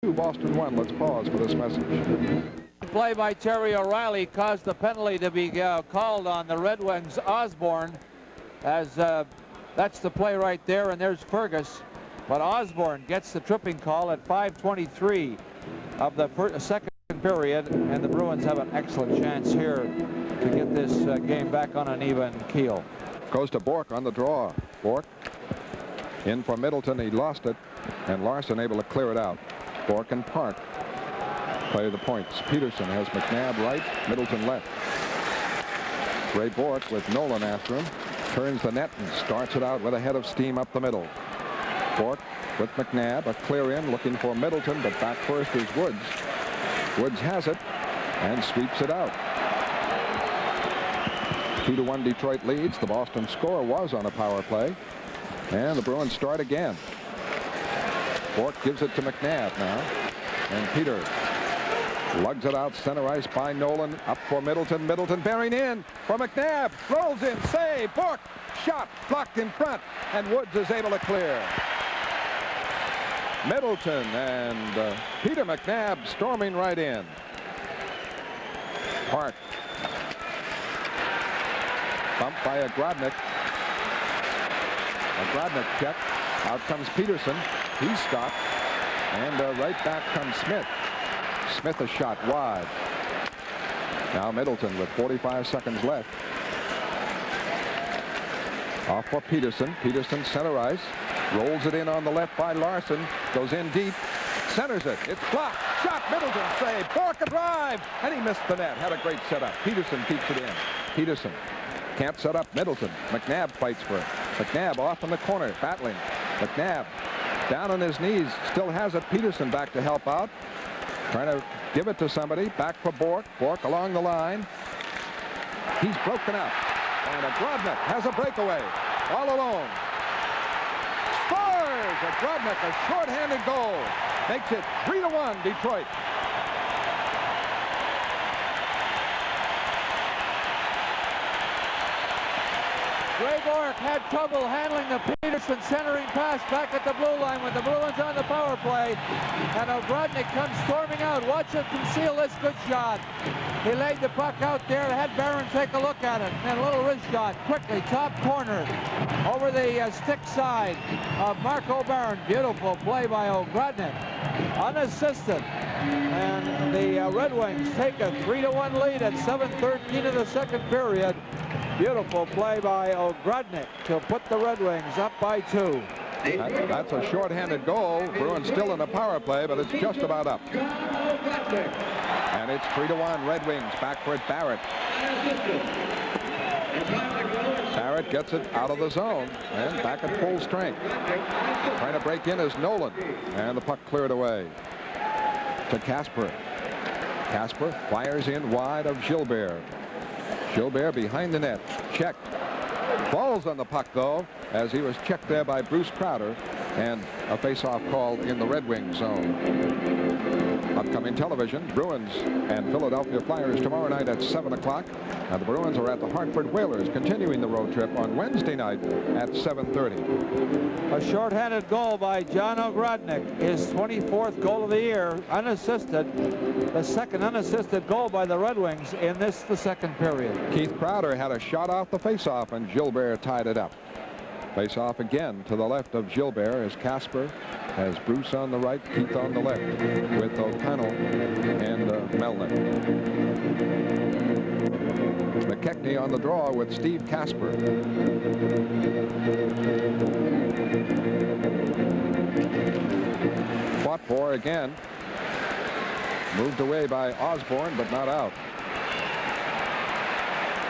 Boston 1. Let's pause for this message. Play by Terry O'Reilly caused the penalty to be called on the Red Wings' Osborne, as that's the play right there, and there's Fergus. But Osborne gets the tripping call at 5:23 of the second period, and the Bruins have an excellent chance here to get this game back on an even keel. Goes to Bork on the draw. Bork in for Middleton. He lost it, and Larson able to clear it out. Bork and Park play the points. Peterson has McNabb right, Middleton left. Ray Bork with Nolan after him. Turns the net and starts it out with a head of steam up the middle. Bork with McNabb, a clear in, looking for Middleton, but back first is Woods. Woods has it and sweeps it out. 2-1 Detroit leads. The Boston score was on a power play, and the Bruins start again. Bork gives it to McNabb now, and Peter lugs it out center ice by Nolan, up for Middleton. Middleton bearing in for McNabb, rolls in, save, Bork, shot, blocked in front, and Woods is able to clear. Middleton and Peter McNabb storming right in. Park. Bumped by a Grodnick. A Grodnick check. Out comes Peterson. He's stopped. And right back comes Smith. Smith a shot wide. Now Middleton with 45 seconds left. Off for Peterson. Peterson center ice. Rolls it in on the left by Larson. Goes in deep. Centers it. It's blocked. Shot. Middleton saved. Bork a drive. And he missed the net. Had a great setup. Peterson keeps it in. Peterson can't set up Middleton. McNabb fights for it. McNabb off in the corner. Battling. McNabb down on his knees. Still has it. Peterson back to help out. Trying to give it to somebody. Back for Bork. Bork along the line. He's broken up. And a Grodnick has a breakaway. All alone. Scores! A Grodnick, a short-handed goal. Makes it 3-1 Detroit. Ray Bork had trouble handling the Peterson centering pass back at the blue line with the Bruins on the power play. And O'Grodnick comes storming out. Watch him conceal this good shot. He laid the puck out there, had Barron take a look at it. And a little wrist shot, quickly, top corner, over the stick side of Marco Barron. Beautiful play by O'Grodnick, unassisted. And the Red Wings take a 3-1 lead at 7:13 of the second period. Beautiful play by O'Grodnick to put the Red Wings up by 2. That's a short-handed goal. Bruins still in the power play, but it's just about up. And it's 3-1 Red Wings. Back for it, Barrett. Barrett gets it out of the zone and back at full strength. Trying to break in is Nolan, and the puck cleared away to Casper. Casper fires in wide of Gilbert. Gilbert behind the net. Check. Falls on the puck, though, as he was checked there by Bruce Crowder, and a face-off called in the Red Wing zone. Upcoming television, Bruins and Philadelphia Flyers tomorrow night at 7 o'clock. And the Bruins are at the Hartford Whalers, continuing the road trip on Wednesday night at 7:30. A short-handed goal by John O'Grodnick, his 24th goal of the year, unassisted. The second unassisted goal by the Red Wings in the second period. Keith Crowder had a shot off the face-off, and Gilbert tied it up. Face-off again to the left of Gilbert as Casper has Bruce on the right, Keith on the left, with O'Connell and Melnick. McKechnie on the draw with Steve Casper. Fought for again. Moved away by Osborne, but not out.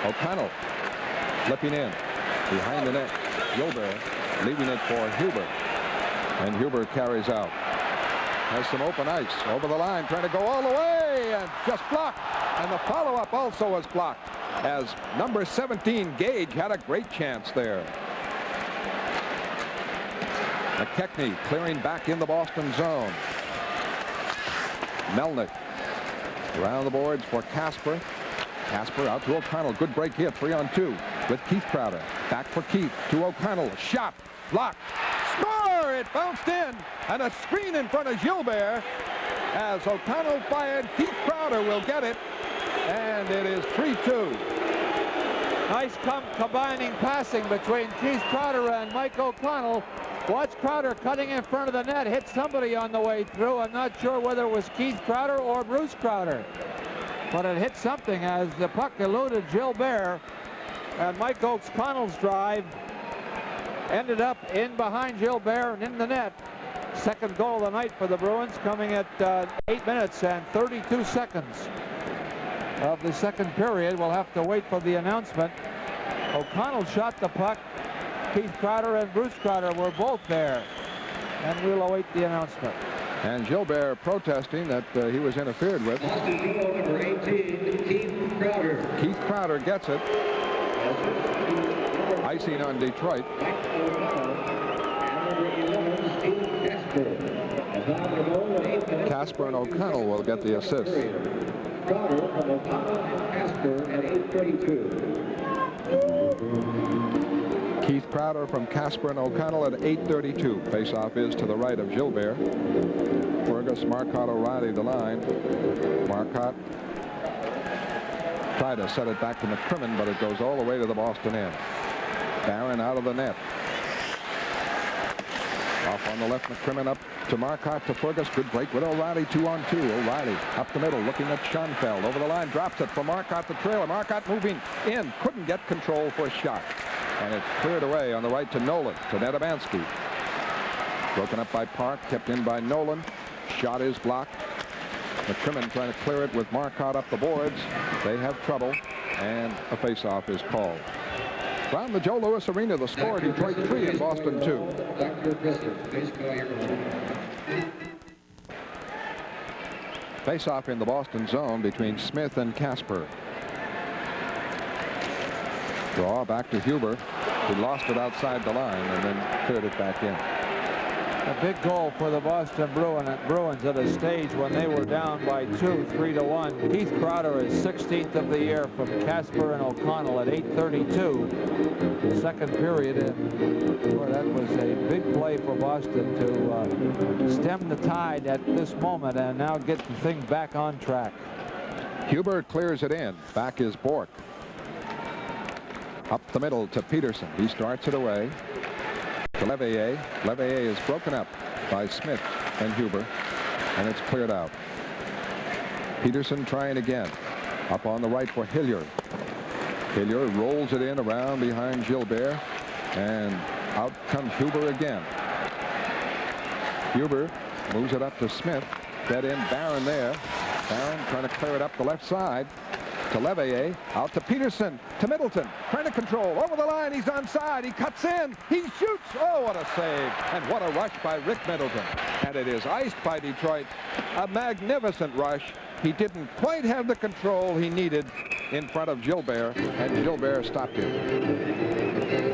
O'Connell flipping in behind the net. Gilbert leaving it for Huber, and Huber carries out. Has some open ice over the line, trying to go all the way, and just blocked. And the follow-up also was blocked, as number 17 Gage had a great chance there. McKechnie clearing back in the Boston zone. Melnick around the boards for Casper. Casper out to O'Connell. Good break here, 3-on-2 with Keith Crowder. Back for Keith to O'Connell. Shot, blocked, score! It bounced in, and a screen in front of Gilbert. as O'Connell fired. Keith Crowder will get it, and it is 3-2. Nice combining passing between Keith Crowder and Mike O'Connell. Watch Crowder cutting in front of the net, hit somebody on the way through. I'm not sure whether it was Keith Crowder or Bruce Crowder, but it hit something as the puck eluded Gilbert, and Mike O'Connell's drive ended up in behind Gilbert and in the net. Second goal of the night for the Bruins, coming at 8 minutes and 32 seconds of the second period. We'll have to wait for the announcement. O'Connell shot the puck. Keith Crowder and Bruce Crowder were both there, and we'll await the announcement. And Gilbert protesting that he was interfered with. Number 18, Keith Crowder. Keith Crowder gets it. Icing on Detroit. Casper and O'Connell will get the assist. Crowder from O'Connell and Casper at 8:32. Keith Crowder from Casper and O'Connell at 8:32. Face-off is to the right of Gilbert. Fergus, Marcotte, O'Reilly the line. Marcotte tried to set it back to McCrimmon, but it goes all the way to the Boston end. Barron out of the net. Off on the left, McCrimmon up to Marcotte to Fergus. Good break with O'Reilly, 2-on-2. O'Reilly up the middle, looking at Schoenfeld. Over the line, drops it for Marcotte, the trailer. Marcotte moving in, couldn't get control for a shot. And it's cleared away on the right to Nolan, to Nedomansky. Broken up by Park, kept in by Nolan. Shot is blocked. McCrimmon trying to clear it with Marcotte up the boards. They have trouble, and a face-off is called. From the Joe Louis Arena, the score, Detroit 3 and Boston 2. Dr. Brister, please call your Face-off in the Boston zone between Smith and Casper. Draw back to Huber, who lost it outside the line and then cleared it back in. A big goal for the Boston Bruins at a stage when they were down by 2, 3-1. Keith Crowder is 16th of the year from Casper and O'Connell at 8:32. Second period, and boy, that was a big play for Boston to stem the tide at this moment and now get the thing back on track. Huber clears it in. Back is Bork. Up the middle to Peterson. He starts it away to Leveille. Leveille is broken up by Smith and Huber, and it's cleared out. Peterson trying again. Up on the right for Hilliard. Hilliard rolls it in around behind Gilbert, and out comes Huber again. Huber moves it up to Smith. Dead in, Barron there. Barron trying to clear it up the left side to Leveille, out to Peterson, to Middleton, trying to control, over the line, he's onside, he cuts in, he shoots, oh, what a save, and what a rush by Rick Middleton, and it is iced by Detroit, a magnificent rush. He didn't quite have the control he needed in front of Gilbert, and Gilbert stopped him.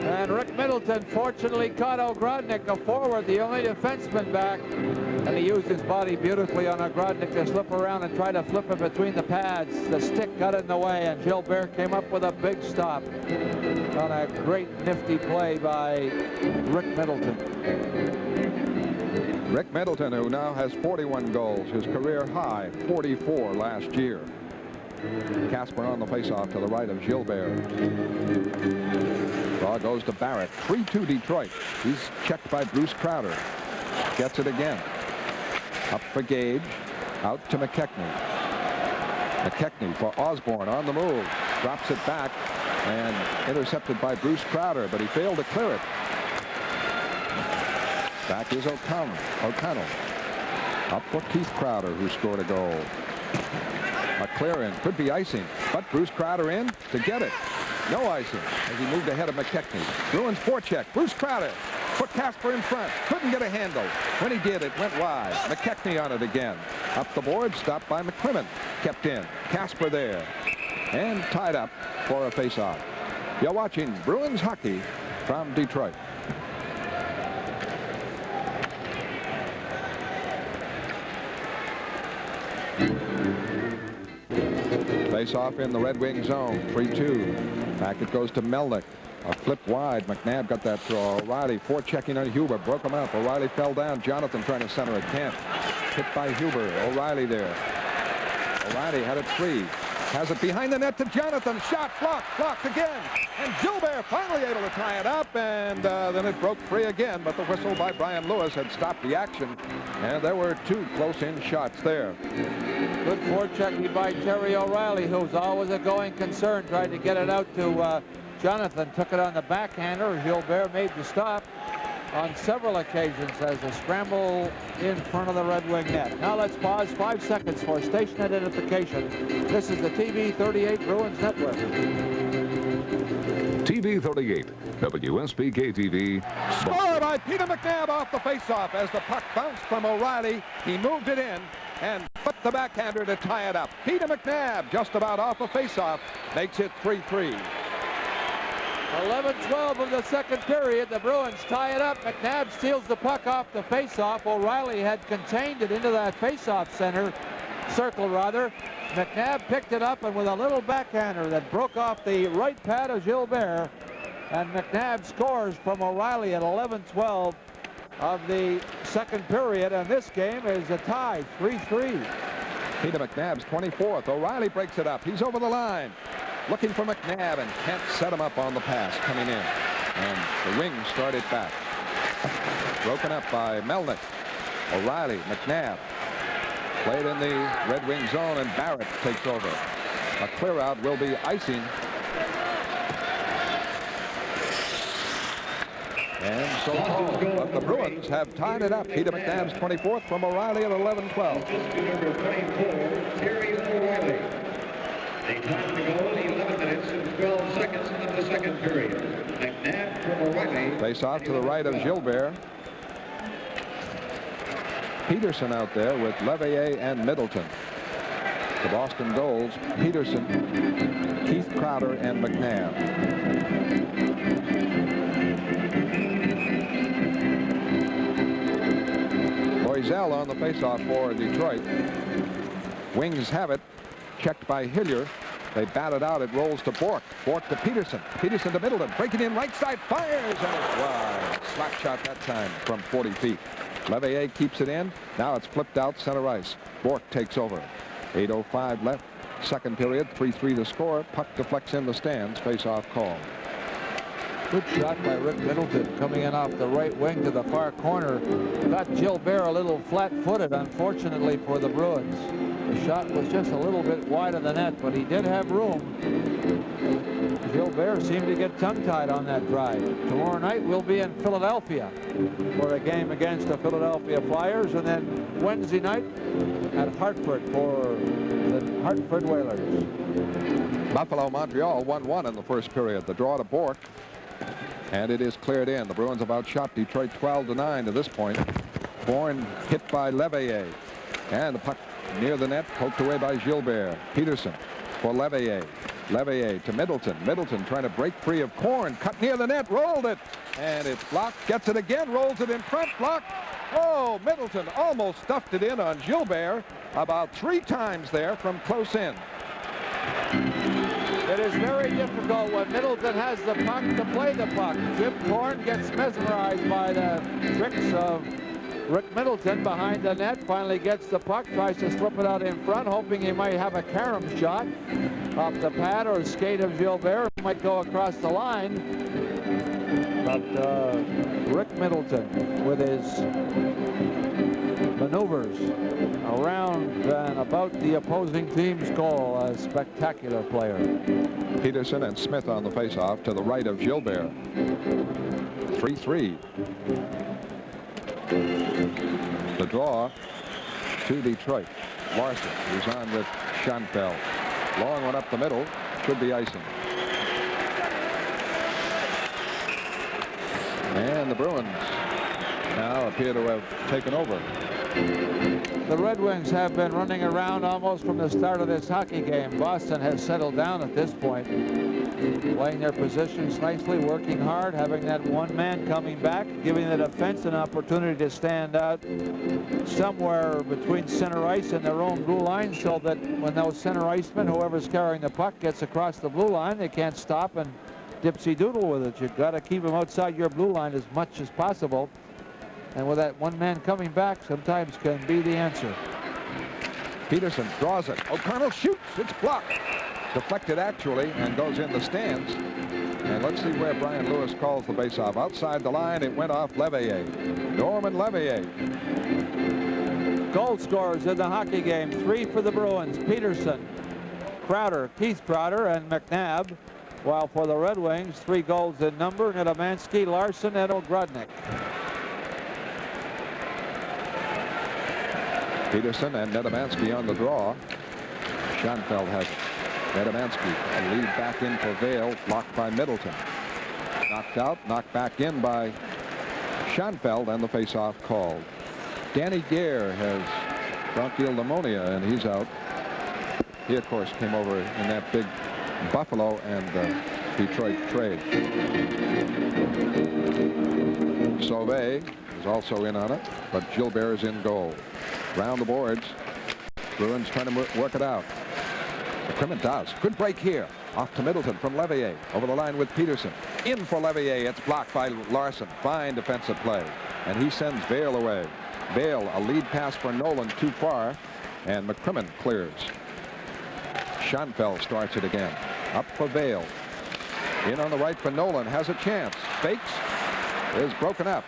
And Rick Middleton fortunately caught Ogrodnik, a forward, the only defenseman back, and he used his body beautifully on Ogrodnik to slip around and try to flip it between the pads. The stick got in the way, and Gilbert came up with a big stop on a great nifty play by Rick Middleton. Rick Middleton, who now has 41 goals, his career high, 44 last year. Casper on the faceoff to the right of Gilbert. Draw goes to Barrett. 3-2 Detroit. He's checked by Bruce Crowder. Gets it again. Up for Gage. Out to McKechnie. McKechnie for Osborne on the move. Drops it back and intercepted by Bruce Crowder, but he failed to clear it. Back is O'Connell. Up for Keith Crowder, who scored a goal. A clear in, could be icing, but Bruce Crowder in to get it. No icing as he moved ahead of McKechnie. Bruins forecheck. Bruce Crowder put Casper in front. Couldn't get a handle. When he did, it went wide. McKechnie on it again. Up the board, stopped by McCrimmon. Kept in. Casper there. And tied up for a face-off. You're watching Bruins hockey from Detroit. Face-off in the Red Wing zone. 3-2. Back it goes to Melnick. A flip wide. McNabb got that throw. O'Reilly forechecking on Huber. Broke him up. O'Reilly fell down. Jonathan trying to center it. Can't. Hit by Huber. O'Reilly there. O'Reilly had it free. Has it behind the net to Jonathan. Shot blocked again. And Gilbert finally able to tie it up. And then it broke free again. But the whistle by Brian Lewis had stopped the action. And there were two close-in shots there. Good forechecking by Terry O'Reilly, who's always a going concern. Tried to get it out to Jonathan. Took it on the backhander. Gilbert made the stop on several occasions as a scramble in front of the Red Wing net. Now let's pause 5 seconds for station identification. This is the TV 38 Bruins Network. TV 38, WSBK-TV. Scored by Peter McNabb off the faceoff as the puck bounced from O'Reilly. He moved it in and put the backhander to tie it up. Peter McNabb, just about off the faceoff, makes it 3-3. 11-12 of the second period. The Bruins tie it up. McNabb steals the puck off the faceoff. O'Reilly had contained it into that faceoff circle rather. McNabb picked it up and with a little backhander that broke off the right pad of Gilbert. And McNabb scores from O'Reilly at 11-12 of the second period. And this game is a tie, 3-3. Peter McNabb's 24th. O'Reilly breaks it up. He's over the line. Looking for McNabb and can't set him up on the pass coming in. And the Wings start it back. Broken up by Melnick. O'Reilly, McNabb. Played in the Red Wing zone and Barrett takes over. A clear out will be icing. And so but the Bruins have tied it up. Peter McNabb's 24th from O'Reilly at 11-12. Number 24, Terry O'Reilly. The time to go, 11 minutes and 12 seconds of the second period. McNabb from O'Reilly. Face off to the right of Gilbert. Peterson out there with Leveille and Middleton. The Boston goals, Peterson, Keith Crowder, and McNabb. Loisel on the faceoff for Detroit. Wings have it. Checked by Hillier. They bat it out. It rolls to Bork. Bork to Peterson. Peterson to Middleton. Breaking in right side. Fires. And it's wide. Slap shot that time from 40 feet. Leveille keeps it in. Now it's flipped out center ice. Bork takes over. 8:05 left. Second period. 3-3 the score. Puck deflects in the stands. Face-off call. Good shot by Rick Middleton coming in off the right wing to the far corner. Got Gilbert a little flat-footed, unfortunately, for the Bruins. The shot was just a little bit wide of the net, but he did have room. Gilbert seemed to get tongue-tied on that drive. Tomorrow night we'll be in Philadelphia for a game against the Philadelphia Flyers, and then Wednesday night at Hartford for the Hartford Whalers. Buffalo, Montreal 1-1 in the first period. The draw to Bork. And it is cleared in. The Bruins have outshot Detroit 12-9 to this point. Bourne hit by Leveille. And the puck near the net, poked away by Gilbert. Peterson for Leveille. Leveille to Middleton. Middleton trying to break free of Korn. Cut near the net, rolled it. And it's blocked. Gets it again, rolls it in front, blocked. Oh, Middleton almost stuffed it in on Gilbert about 3 times there from close in. It is very difficult when Middleton has the puck to play the puck. Jim Korn gets mesmerized by the tricks of Rick Middleton behind the net. Finally gets the puck, tries to slip it out in front, hoping he might have a carom shot off the pad or skate of Gilbert. Might go across the line. But Rick Middleton with his maneuvers around and about the opposing team's goal. A spectacular player. Peterson and Smith on the faceoff to the right of Gilbert. 3-3. The draw to Detroit. Larson, who's on with Schoenfeld. Long one up the middle. Should be icing. And the Bruins now appear to have taken over. The Red Wings have been running around almost from the start of this hockey game. Boston has settled down at this point, playing their positions nicely, working hard, having that one man coming back, giving the defense an opportunity to stand out somewhere between center ice and their own blue line, so that when those center icemen, whoever's carrying the puck, gets across the blue line, they can't stop and dipsy-doodle with it. You've got to keep them outside your blue line as much as possible. And with that one man coming back, sometimes can be the answer. Peterson draws it. O'Connell shoots. It's blocked. Deflected actually and goes in the stands. And let's see where Brian Lewis calls the baseoff. Outside the line, it went off Levier. Norman Levier. Goal scorers in the hockey game. 3 for the Bruins. Peterson, Crowder, Keith Crowder, and McNabb. While for the Red Wings, 3 goals in number. Nedemansky, Larson, and Ogrodnik. Peterson and Nedemansky on the draw. Schoenfeld has Nedemansky. A lead back in for Vail. Blocked by Middleton. Knocked out. Knocked back in by Schoenfeld, and the face-off called. Danny Gare has bronchial pneumonia, and he's out. He, of course, came over in that big Buffalo and Detroit trade. Sauvé is also in on it, but Gilbert is in goal. Round the boards. Bruins trying to work it out. McCrimmon does. Good break here. Off to Middleton from Levier. Over the line with Peterson. In for Levier. It's blocked by Larson. Fine defensive play. And he sends Vail away. Vail, a lead pass for Nolan too far. And McCrimmon clears. Schoenfeld starts it again. Up for Vail. In on the right for Nolan. Has a chance. Fakes. Is broken up.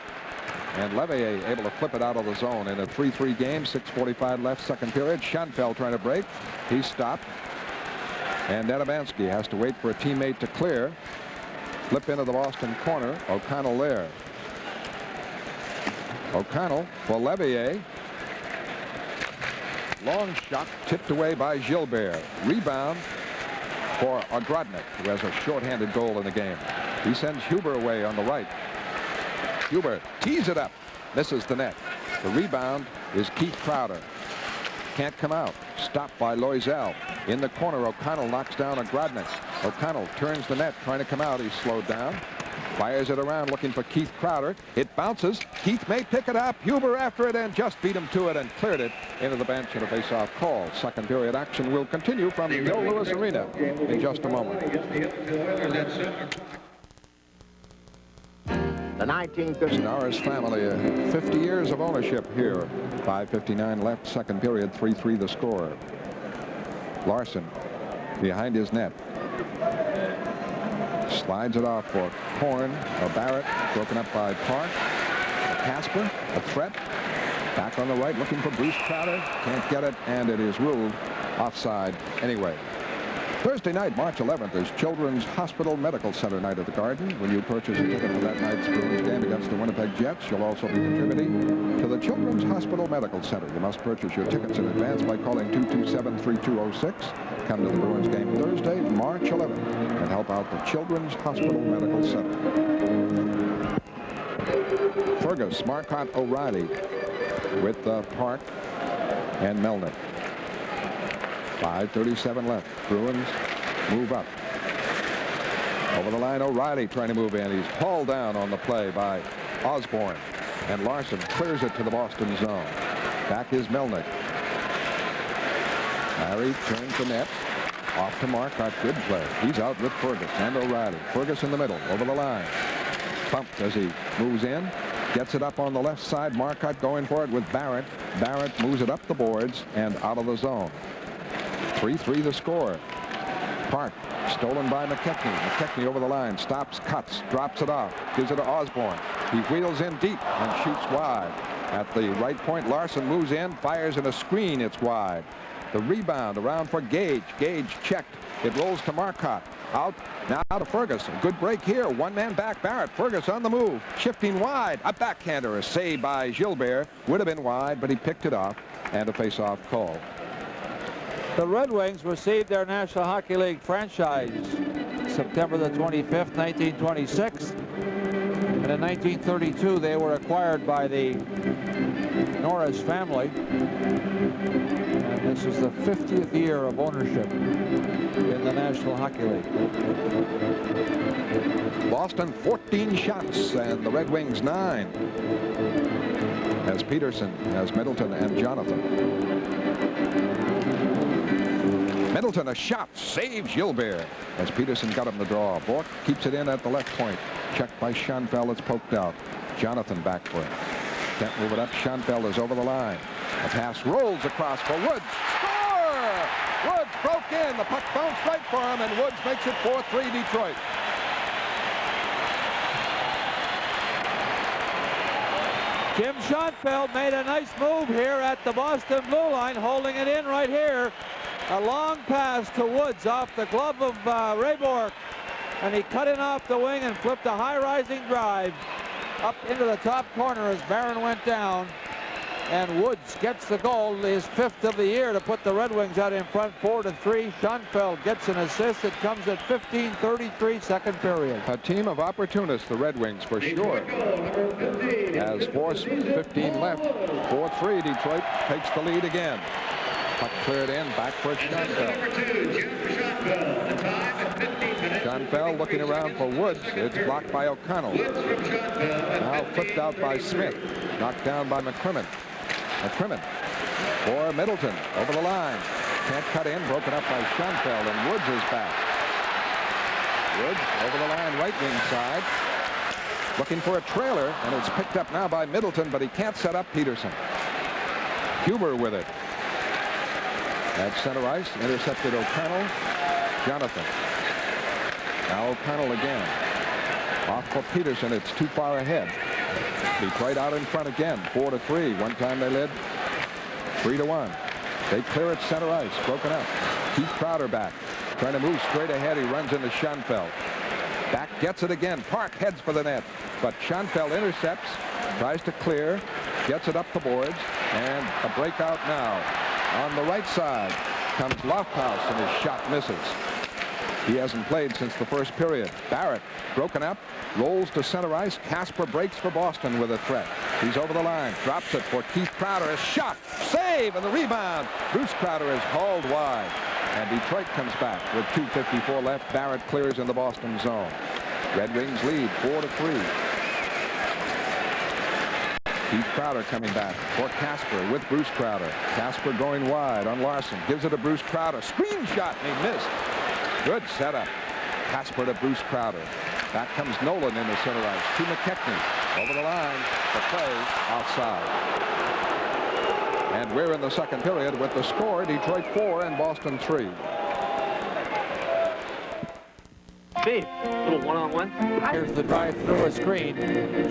And Levier able to flip it out of the zone in a 3-3 game. 6:45 left, second period. Schoenfeld trying to break. He stopped. And Nedemansky has to wait for a teammate to clear. Flip into the Boston corner. O'Connell there. O'Connell for Levier. Long shot tipped away by Gilbert. Rebound for Ogrodnik, who has a shorthanded goal in the game. He sends Huber away on the right. Huber tees it up. Misses the net. The rebound is Keith Crowder. Can't come out. Stopped by Loisel. In the corner, O'Connell knocks down Ogrodnik. O'Connell turns the net, trying to come out. He's slowed down. Fires it around, looking for Keith Crowder. It bounces. Keith may pick it up. Huber after it and just beat him to it and cleared it into the bench in a face-off call. Second period action will continue from the Joe Louis Arena in just a moment. The 1950 Norris family, 50 years of ownership here. 5:59 left, second period, 3-3 the score. Larson behind his net. Slides it off for Korn. Barrett broken up by Park. Casper, a threat. Back on the right, looking for Bruce Crowder. Can't get it, and it is ruled offside anyway. Thursday night, March 11th, is Children's Hospital Medical Center night at the Garden. When you purchase a ticket for that night's Bruins game against the Winnipeg Jets, you'll also be contributing to the Children's Hospital Medical Center. You must purchase your tickets in advance by calling 227-3206. Come to the Bruins game Thursday, March 11th, and help out the Children's Hospital Medical Center. Fergus, Marcotte, O'Reilly with Park and Melnick. 5:37 left. Bruins move up. Over the line, O'Reilly trying to move in. He's hauled down on the play by Osborne. And Larson clears it to the Boston zone. Back is Melnick. Larry turns the net. Off to Marcotte. Good play. He's out with Fergus and O'Reilly. Fergus in the middle. Over the line. Bumped as he moves in. Gets it up on the left side. Marcotte going for it with Barrett. Barrett moves it up the boards and out of the zone. 3-3 the score. Park stolen by McKechnie. McKechnie over the line. Stops, cuts, drops it off. Gives it to Osborne. He wheels in deep and shoots wide. At the right point, Larson moves in, fires in a screen. It's wide. The rebound around for Gage. Gage checked. It rolls to Marcotte. Out now to Ferguson. Good break here. One man back. Barrett. Fergus on the move. Shifting wide. A backhander. A save by Gilbert. Would have been wide, but he picked it off. And a face-off call. The Red Wings received their National Hockey League franchise September the 25th, 1926. And in 1932, they were acquired by the Norris family. And this is the 50th year of ownership in the National Hockey League. Boston 14 shots and the Red Wings 9. As Peterson, as Middleton and Jonathan. Middleton, a shot, saves Gilbert as Peterson got him the draw. Bork keeps it in at the left point. Checked by Schoenfeld, it's poked out. Jonathan back for it. Can't move it up. Schoenfeld is over the line. The pass rolls across for Woods. Score! Woods broke in. The puck bounced right for him, and Woods makes it 4-3 Detroit. Jim Schoenfeld made a nice move here at the Boston blue line, holding it in right here. A long pass to Woods off the glove of Ray Bourque, and he cut in off the wing and flipped a high-rising drive up into the top corner as Barron went down. And Woods gets the goal, his 5th of the year, to put the Red Wings out in front 4-3. Schoenfeld gets an assist. It comes at 15:33, second period. A team of opportunists, the Red Wings, for sure. As 4:15 left, 4-3, Detroit takes the lead again. Puck cleared in, back for Schoenfeld. Schoenfeld looking around for Woods. It's blocked by O'Connell. Now flipped out by Smith. Knocked down by McCrimmon. McCrimmon for Middleton over the line. Can't cut in, broken up by Schoenfeld, and Woods is back. Woods over the line, right wing side, looking for a trailer, and it's picked up now by Middleton, but he can't set up Peterson. Huber with it. At center ice, intercepted O'Connell. Jonathan. Now O'Connell again. Off for Peterson. It's too far ahead. Detroit out in front again, 4-3. One time they led 3-1. They clear it center ice, broken up. Keith Crowder back, trying to move straight ahead. He runs into Schoenfeld. Back gets it again. Park heads for the net, but Schoenfeld intercepts, tries to clear, gets it up the boards, and a breakout now. On the right side comes Lofthouse, and his shot misses. He hasn't played since the first period. Barrett broken up, rolls to center ice. Casper breaks for Boston with a threat. He's over the line, drops it for Keith Crowder. A shot, save, and the rebound. Bruce Crowder is hauled wide, and Detroit comes back with 2:54 left. Barrett clears in the Boston zone. Red Wings lead 4-3. Keith Crowder coming back for Casper with Bruce Crowder. Casper going wide on Larson. Gives it to Bruce Crowder. Screen shot, and he missed. Good setup. Casper to Bruce Crowder. Back comes Nolan in the center ice to McKechnie. Over the line. The play outside. And we're in the second period with the score, Detroit 4 and Boston 3. Steve, little one-on-one. Here's the drive through a screen.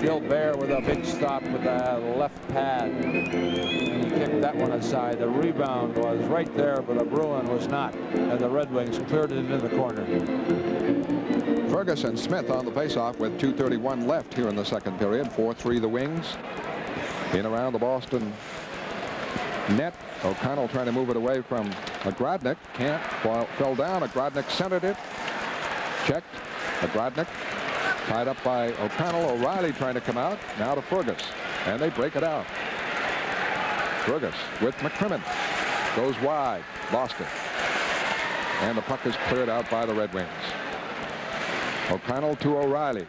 Gilbert with a big stop with the left pad. He kicked that one aside. The rebound was right there, but a Bruin was not. And the Red Wings cleared it into the corner. Ferguson Smith on the faceoff with 2:31 left here in the second period. 4-3 the Wings. In around the Boston net. O'Connell trying to move it away from Agrodnik. Can't. Fell down. Agrodnik centered it. Checked. Agrodnik tied up by O'Connell. O'Reilly trying to come out. Now to Fergus. And they break it out. Fergus with McCrimmon. Goes wide. Lost it. And the puck is cleared out by the Red Wings. O'Connell to O'Reilly.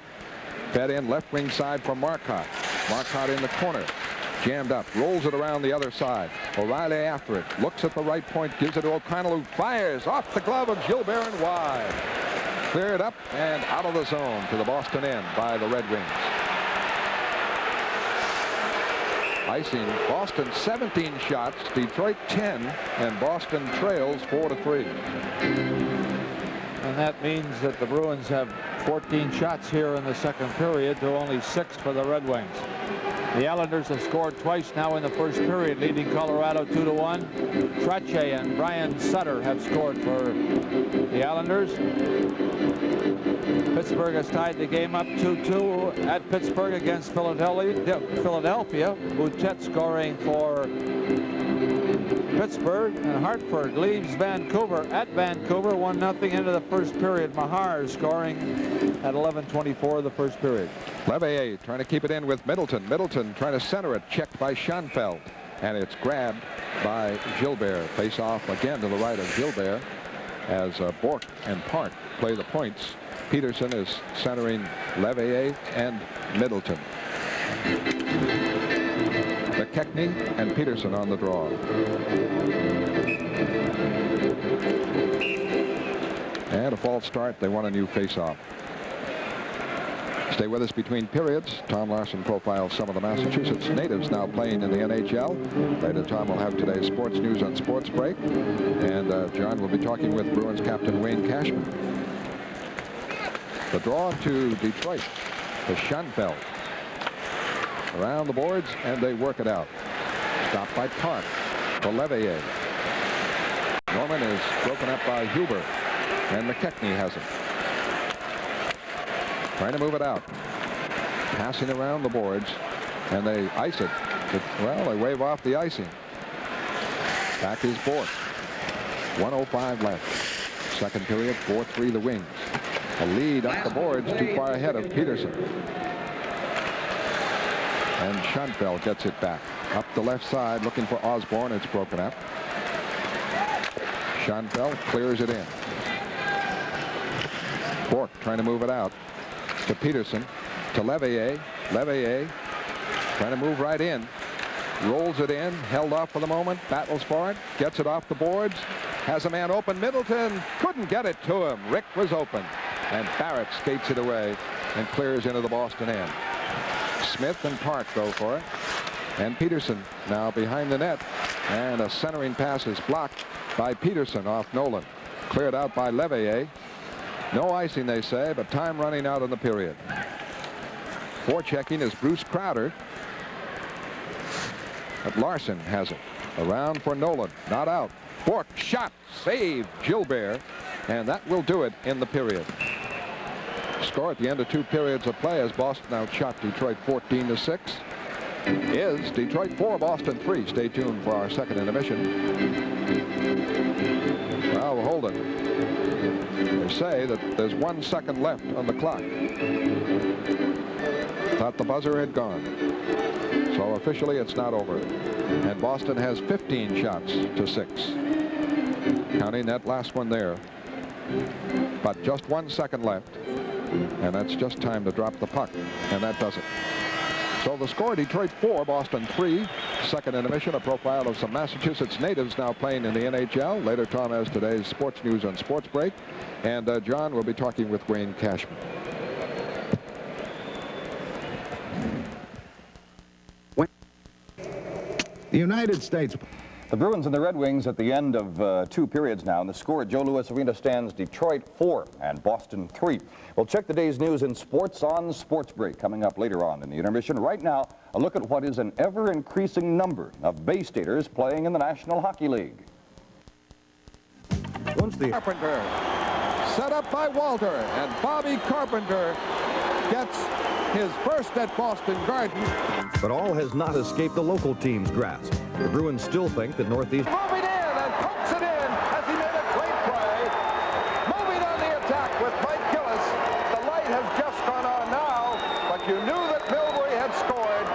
Fed in left wing side for Marcotte. Marcotte in the corner. Jammed up. Rolls it around the other side. O'Reilly after it. Looks at the right point. Gives it to O'Connell, who fires off the glove of Gilbert and wide. Cleared up and out of the zone to the Boston end by the Red Wings. Icing. Boston 17 shots. Detroit 10. And Boston trails 4-3. And that means that the Bruins have 14 shots here in the second period to only 6 for the Red Wings. The Islanders have scored twice now in the first period, leading Colorado 2-1. Trottier and Brian Sutter have scored for the Islanders. Pittsburgh has tied the game up 2-2 at Pittsburgh against Philadelphia. Boutet scoring for Pittsburgh, and Hartford leaves Vancouver at Vancouver 1-0 into the first period. Mahar scoring at 11:24 of the first period. Leveille trying to keep it in with Middleton. Middleton trying to center it. Checked by Schoenfeld. And it's grabbed by Gilbert. Face off again to the right of Gilbert as Bourque and Park play the points. Peterson is centering Leveille and Middleton. McKechnie and Peterson on the draw. And a false start. They want a new face-off. Stay with us between periods. Tom Larson profiles some of the Massachusetts natives now playing in the NHL. Later, Tom will have today's sports news on Sports Break. And John will be talking with Bruins captain Wayne Cashman. The draw to Detroit to Schoenfeld. Around the boards, and they work it out. Stopped by Park to Levier. Norman is broken up by Huber, and McKechnie has it. Trying to move it out. Passing around the boards, and they ice it. Well, they wave off the icing. Back is Bork. 1:05 left. Second period, 4-3 the Wings. A lead up the boards, too far ahead of Peterson. And Schoenfeld gets it back. Up the left side, looking for Osborne. It's broken up. Schoenfeld clears it in. Bork trying to move it out to Peterson, to Levier. Levier trying to move right in. Rolls it in, held off for the moment, battles for it, gets it off the boards, has a man open. Middleton couldn't get it to him. Rick was open, and Barrett skates it away and clears into the Boston end. Smith and Park go for it, and Peterson now behind the net, and a centering pass is blocked by Peterson off Nolan. Cleared out by Levier. No icing, they say, but time running out in the period. Forechecking is Bruce Crowder. But Larson has it. Around for Nolan. Not out. Bork shot. Saved Gilbert. And that will do it in the period. Score at the end of 2 periods of play as Boston outshot Detroit 14-6. Is Detroit 4, Boston 3. Stay tuned for our second intermission. Well, we'll hold it. They say that there's 1 second left on the clock. Thought the buzzer had gone. So officially it's not over. And Boston has 15 shots to 6. Counting that last one there. But just 1 second left. And that's just time to drop the puck. And that does it. So the score, Detroit 4, Boston 3. Second intermission, a profile of some Massachusetts natives now playing in the NHL. Later, Tom has today's sports news on Sports Break. And John will be talking with Wayne Cashman. The United States. The Bruins and the Red Wings at the end of 2 periods now, and the score at Joe Louis Arena stands Detroit 4 and Boston 3. We'll check the day's news in sports on Sports Break coming up later on in the intermission. Right now, a look at what is an ever-increasing number of Bay Staters playing in the National Hockey League. Once the Carpenter set up by Walter, and Bobby Carpenter gets his first at Boston Garden. But all has not escaped the local team's grasp. The Bruins still think that Northeast... Moving in and pokes it in as he made a great play. Moving on the attack with Mike Gillis. The light has just gone on now, but you knew that Milbury had scored.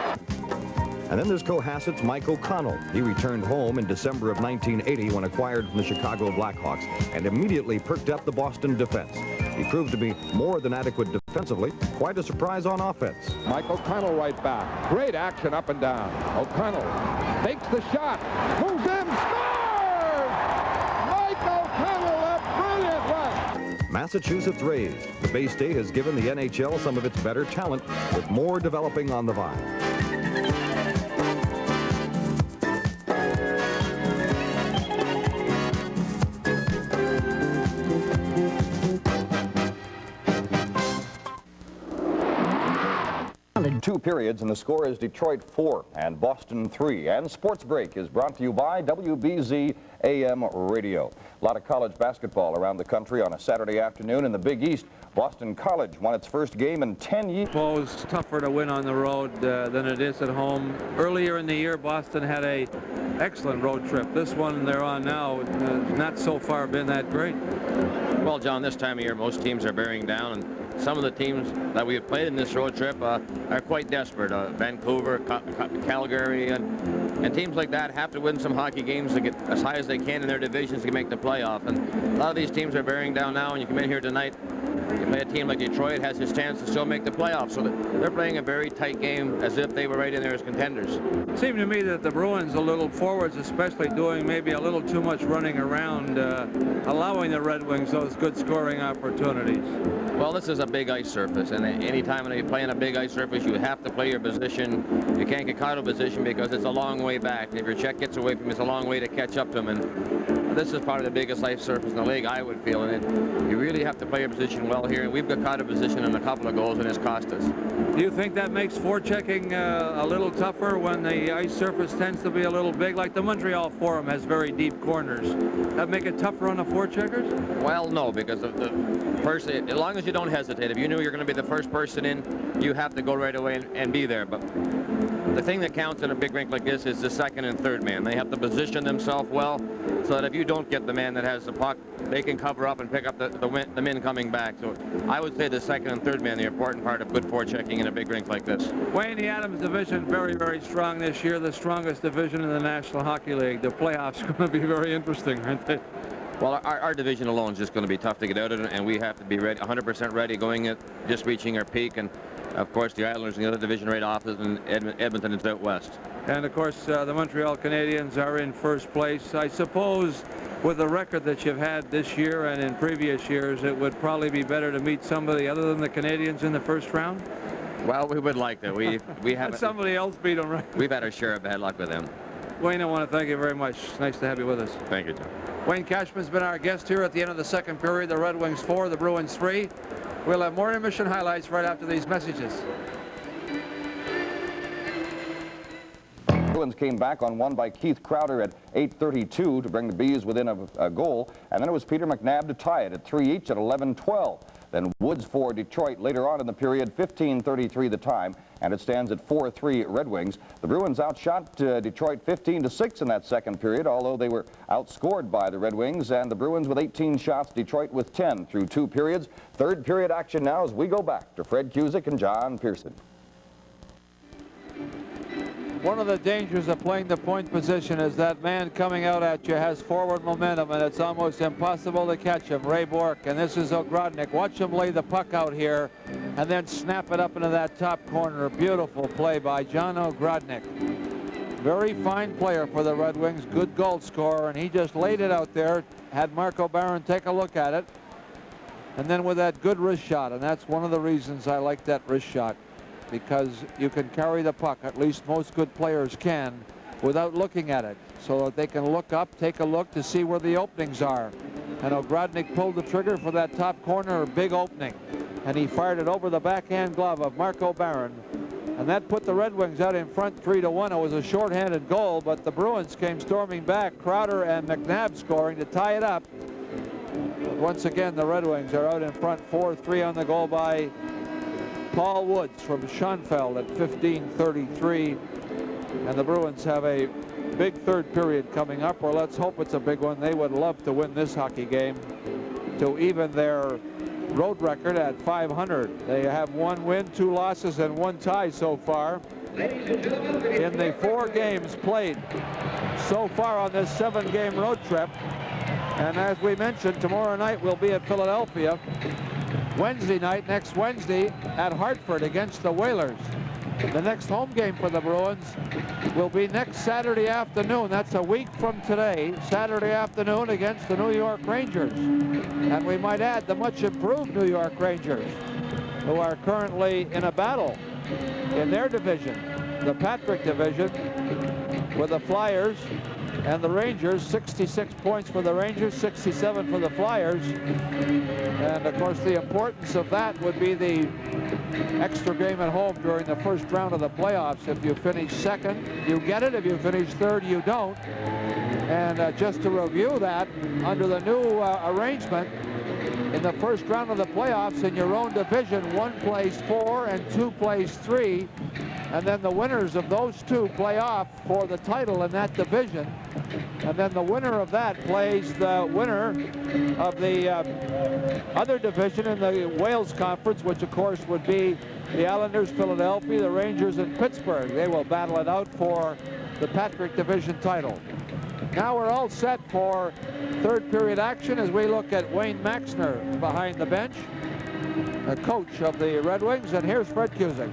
And then there's Cohasset's Mike O'Connell. He returned home in December of 1980 when acquired from the Chicago Blackhawks and immediately perked up the Boston defense. He proved to be more than adequate defensively. Quite a surprise on offense. Mike O'Connell right back. Great action up and down. O'Connell takes the shot. Moves in. Scores! Mike O'Connell, a brilliant run. Massachusetts raised. The Bay State has given the NHL some of its better talent, with more developing on the vine. Two periods, and the score is Detroit 4 and Boston 3. And Sports Break is brought to you by WBZ AM Radio. A lot of college basketball around the country on a Saturday afternoon in the Big East. Boston College won its first game in 10 years. Well, it's tougher to win on the road than it is at home. Earlier in the year, Boston had a excellent road trip. This one they're on now, not so far been that great. Well, John, this time of year, most teams are bearing down, and some of the teams that we have played in this road trip are quite desperate. Vancouver, Calgary, and teams like that have to win some hockey games to get as high as they can in their divisions to make the playoff. And a lot of these teams are bearing down now, and you come in here tonight, you play a team like Detroit, has his chance to still make the playoffs. So they're playing a very tight game as if they were right in there as contenders. It seemed to me that the Bruins, a little forwards especially, doing maybe a little too much running around, allowing the Red Wings those good scoring opportunities. Well, this is a big ice surface, and anytime when you play on a big ice surface, you have to play your position. You can't get caught out of position because it's a long way back. If your check gets away from you, it's a long way to catch up to him. And this is probably the biggest ice surface in the league, I would feel. And you really have to play your position well here. And we've got caught out of position in a couple of goals, and it's cost us. Do you think that makes forechecking a little tougher when the ice surface tends to be a little big? Like the Montreal Forum has very deep corners. That make it tougher on the forecheckers? Well, no, because first, as long as you don't hesitate, if you knew you're going to be the first person in, you have to go right away and be there. But the thing that counts in a big rink like this is the second and third man. They have to position themselves well so that if you don't get the man that has the puck, they can cover up and pick up the men coming back. So I would say the second and third man, the important part of good forechecking in a big rink like this. Wayne, the Adams division very, very strong this year, the strongest division in the National Hockey League. The playoffs are going to be very interesting, aren't they? Well, our division alone is just going to be tough to get out of, and we have to be ready, 100% ready, going at just reaching our peak. And of course, the Islanders in the other division right off us, and Edmonton is out west. And of course, the Montreal Canadiens are in first place. I suppose with the record that you've had this year and in previous years, it would probably be better to meet somebody other than the Canadiens in the first round. Well, we would like that. We haven't. Somebody else beat them, right? We've had our share of bad luck with them. Wayne, I want to thank you very much. It's nice to have you with us. Thank you, John. Wayne Cashman's been our guest here at the end of the second period. The Red Wings 4, the Bruins 3. We'll have more intermission highlights right after these messages. Bruins came back on one by Keith Crowder at 8:32 to bring the Bees within a goal, and then it was Peter McNabb to tie it at 3 each at 11:12. Then Woods for Detroit later on in the period, 15:33 the time, and it stands at 4-3 Red Wings. The Bruins outshot Detroit 15-6 in that second period, although they were outscored by the Red Wings, and the Bruins with 18 shots, Detroit with 10 through 2 periods. Third period action now as we go back to Fred Cusick and John Pearson. One of the dangers of playing the point position is that man coming out at you has forward momentum, and it's almost impossible to catch him. Ray Bourque, and this is Ogrodnik. Watch him lay the puck out here and then snap it up into that top corner. A beautiful play by John Ogrodnik. Very fine player for the Red Wings, good goal scorer, and he just laid it out there, had Marco Barron take a look at it, and then with that good wrist shot, and that's one of the reasons I like that wrist shot, because you can carry the puck, at least most good players can, without looking at it, so that they can look up, take a look to see where the openings are. And Ogrodnik pulled the trigger for that top corner, big opening, and he fired it over the backhand glove of Marco Barron, and that put the Red Wings out in front 3-1. It was a shorthanded goal, but the Bruins came storming back, Crowder and McNabb scoring to tie it up. But once again, the Red Wings are out in front 4-3 on the goal by Paul Woods from Schoenfeld at 15:33, and the Bruins have a big third period coming up, or let's hope it's a big one. They would love to win this hockey game to even their road record at 500. They have 1 win, 2 losses, and 1 tie so far in the 4 games played so far on this 7-game road trip. And as we mentioned, tomorrow night we'll be at Philadelphia. Wednesday night, next Wednesday, at Hartford against the Whalers. The next home game for the Bruins will be next Saturday afternoon. That's a week from today, Saturday afternoon against the New York Rangers. And we might add the much improved New York Rangers, who are currently in a battle in their division, the Patrick division, with the Flyers and the Rangers. 66 points for the Rangers, 67 for the Flyers. And of course the importance of that would be the extra game at home during the first round of the playoffs. If you finish second, you get it. If you finish third, you don't. And just to review that, under the new arrangement, in the first round of the playoffs in your own division, 1 plays 4 and 2 plays 3. And then the winners of those 2 play off for the title in that division. And then the winner of that plays the winner of the other division in the Wales Conference, which of course would be the Islanders, Philadelphia, the Rangers, and Pittsburgh. They will battle it out for the Patrick Division title. Now we're all set for third period action as we look at Wayne Maxner behind the bench. coach of the Red Wings, and here's Fred Cusick.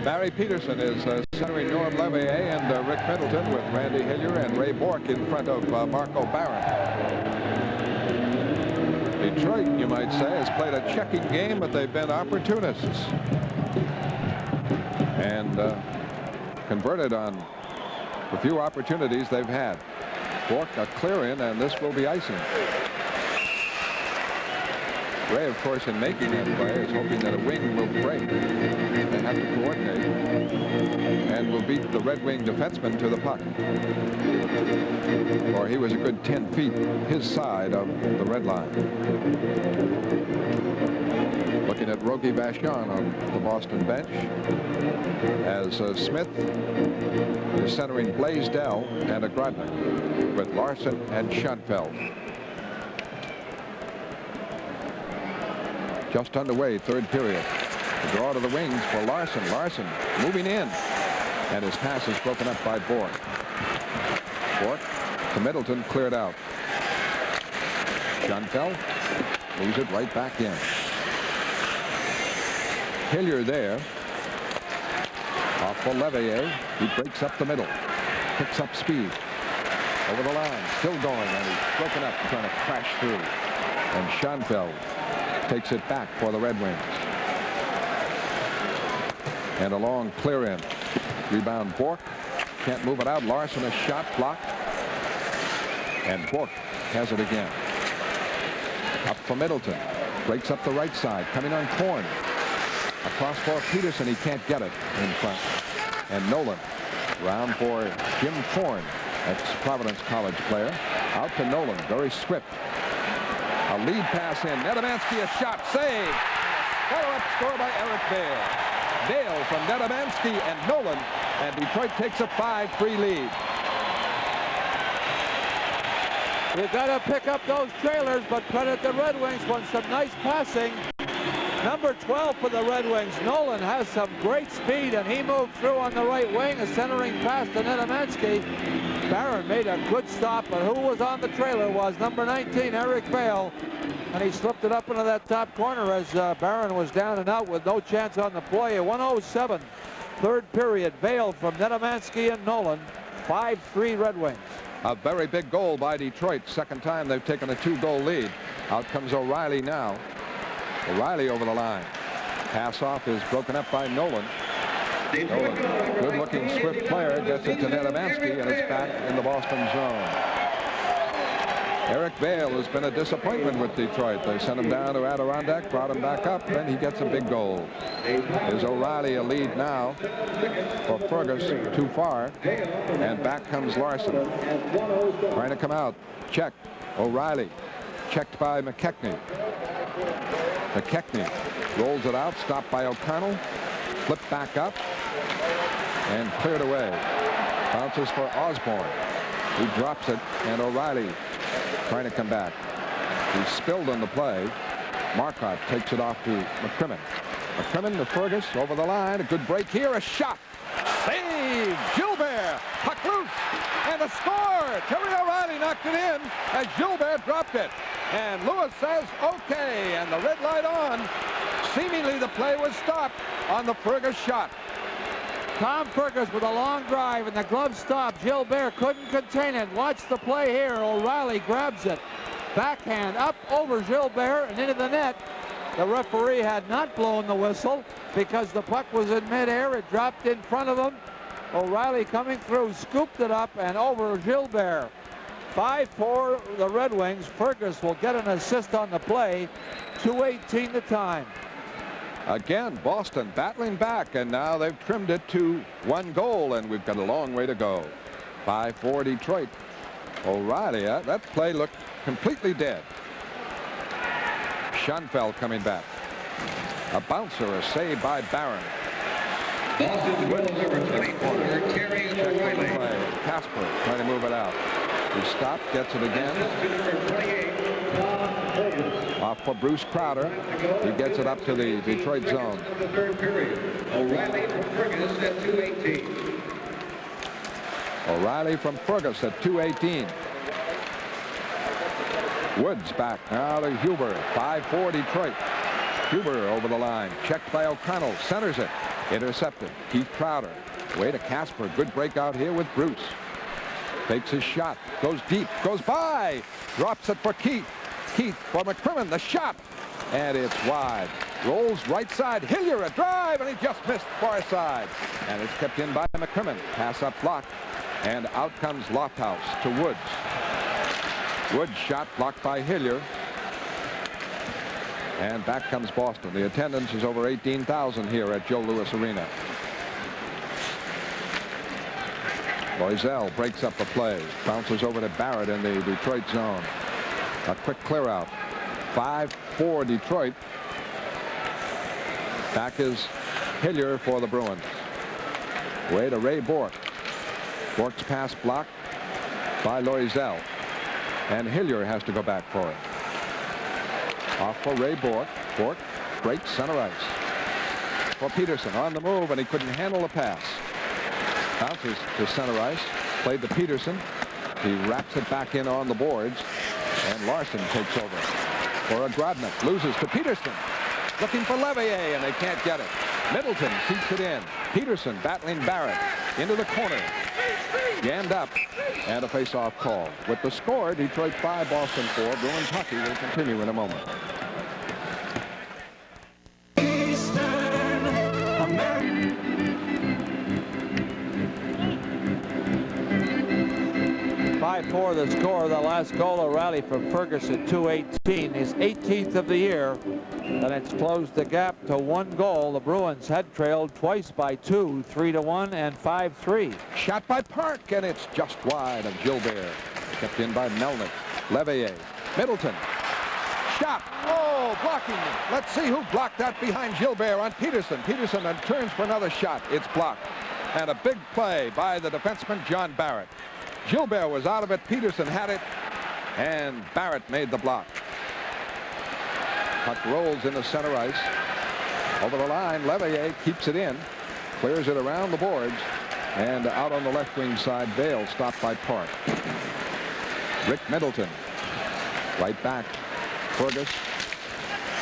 Barry Peterson is centering Norm Levier and Rick Middleton with Randy Hillier and Ray Bork in front of Marco Barron. Detroit, you might say, has played a checking game, but they've been opportunists and converted on the few opportunities they've had. Bork a clear in, and this will be icing. Ray, of course, in making that play, is hoping that a wing will break. They have to coordinate and will beat the Red Wing defenseman to the puck. Or he was a good 10 feet his side of the red line. Looking at Rogie Vachon on the Boston bench as Smith is centering Blaisdell and Ogrodnik with Larson and Schoenfeld. Just underway, third period. The draw to the wings for Larson. Larson moving in, and his pass is broken up by Bork. Bork to Middleton, cleared out. Schoenfeld moves it right back in. Hillier there. Off for Levier. He breaks up the middle. Picks up speed. Over the line. Still going, and he's broken up, trying to crash through. And Schoenfeld takes it back for the Red Wings. And a long clear in. Rebound Bork. Can't move it out. Larson a shot blocked. And Bork has it again. Up for Middleton. Breaks up the right side. Coming on Korn. Across for Peterson. He can't get it in front. And Nolan. Round for Jim Korn. Ex-Providence College player. Out to Nolan. Very swift. A lead pass in. Nedomansky a shot. Save. Follow-up score by Eric Bale. Bale from Nedomansky and Nolan. And Detroit takes a 5-3 lead. You've got to pick up those trailers, but credit the Red Wings on some nice passing. Number 12 for the Red Wings, Nolan, has some great speed, and he moved through on the right wing, a centering pass to Nedomansky. Barron made a good stop, but who was on the trailer was number 19, Eric Bale, and he slipped it up into that top corner as Barron was down and out with no chance on the play. A 1:07, third period. Bale from Nedomansky and Nolan, 5-3 Red Wings. A very big goal by Detroit. Second time they've taken a 2-goal lead. Out comes O'Reilly now. O'Reilly over the line. Pass off is broken up by Nolan. Nolan, good-looking, swift player, gets it to Nedomansky, and it's back in the Boston zone. Eric Bale has been a disappointment with Detroit. They sent him down to Adirondack, brought him back up, and he gets a big goal. Is O'Reilly a lead now for Fergus? Too far. And back comes Larson. Trying to come out. Check. O'Reilly. Checked by McKechnie. McKechnie rolls it out, stopped by O'Connell, flipped back up, and cleared away. Bounces for Osborne. He drops it, and O'Reilly trying to come back. He's spilled on the play. Marcotte takes it off to McCrimmon. McCrimmon to Fergus, over the line. A good break here, a shot. Save! Gilbert! Puck loose! And a score! Terry O'Reilly knocked it in as Gilbert dropped it. And Lewis says, okay, and the red light on. Seemingly the play was stopped on the Fergus shot. Tom Fergus with a long drive, and the glove stopped. Gilbert couldn't contain it. Watch the play here. O'Reilly grabs it. Backhand up over Gilbert and into the net. The referee had not blown the whistle because the puck was in midair. It dropped in front of him. O'Reilly coming through, scooped it up and over Gilbert. 5-4 the Red Wings. Fergus will get an assist on the play. 2:18 the time. Again, Boston battling back, and now they've trimmed it to 1 goal, and we've got a long way to go. 5-4 Detroit. O'Reilly, that play looked completely dead. Schoenfeld coming back. A bouncer, a save by Barron. Boston's goal number 24, Terry O'Reilly. Casper trying to move it out. He stopped, gets it again. Off for Bruce Crowder. He gets it up to the Detroit zone. The third period. O'Reilly from Fergus at 2:18. O'Reilly from Fergus at 2:18. Woods back now to Huber. 5-4 Detroit. Huber over the line. Checked by O'Connell. Centers it. Intercepted. Keith Crowder. Way to Casper. Good breakout here with Bruce. Takes his shot. Goes deep. Goes by. Drops it for Keith. Keith for McCrimmon. The shot. And it's wide. Rolls right side. Hillier a drive, and he just missed far side. And it's kept in by McCrimmon. Pass up block. And out comes Lofthouse to Woods. Woods shot blocked by Hillier. And back comes Boston. The attendance is over 18,000 here at Joe Louis Arena. Loisel breaks up the play. Bounces over to Barrett in the Detroit zone. A quick clear out. 5-4 Detroit. Back is Hillier for the Bruins. Way to Ray Bourque. Bourque's pass blocked by Loisel. And Hillier has to go back for it. Off for Ray Bourque. Bourque breaks center ice. For Peterson on the move, and he couldn't handle the pass. Bounces to center ice. Played to Peterson. He wraps it back in on the boards. And Larson takes over. For Grodnick. Loses to Peterson. Looking for Levier, and they can't get it. Middleton keeps it in. Peterson battling Barrett. Into the corner. Jammed up. And a face-off call. With the score, Detroit 5, Boston 4. Bruins hockey will continue in a moment. 5-4 the score. The last goal, a rally from Ferguson, 2:18, his 18th of the year, and it's closed the gap to 1 goal. The Bruins had trailed twice by 2, 3-1 and 5-3. Shot by Park, and it's just wide of Gilbert. Kept in by Melnick. Levier. Middleton. Shot. Oh, blocking. Let's see who blocked that behind Gilbert on Peterson. Peterson then turns for another shot. It's blocked. And a big play by the defenseman John Barrett. Gilbert was out of it. Peterson had it. And Barrett made the block. Puck rolls into center ice. Over the line, Levier keeps it in. Clears it around the boards. And out on the left wing side, Bale stopped by Park. Rick Middleton. Right back. Fergus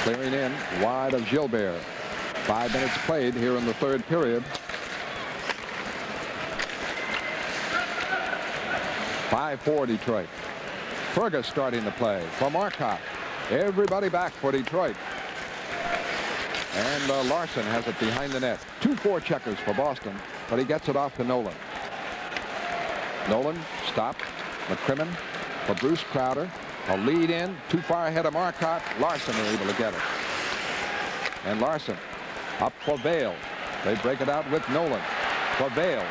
clearing in wide of Gilbert. 5 minutes played here in the third period. 5-4 Detroit. Fergus starting the play for Marcotte. Everybody back for Detroit. And Larson has it behind the net. 2 checkers for Boston, but he gets it off to Nolan. Nolan stopped. McCrimmon for Bruce Crowder. A lead in, too far ahead of Marcotte. Larson able to get it. And Larson up for Bale. They break it out with Nolan for Bale.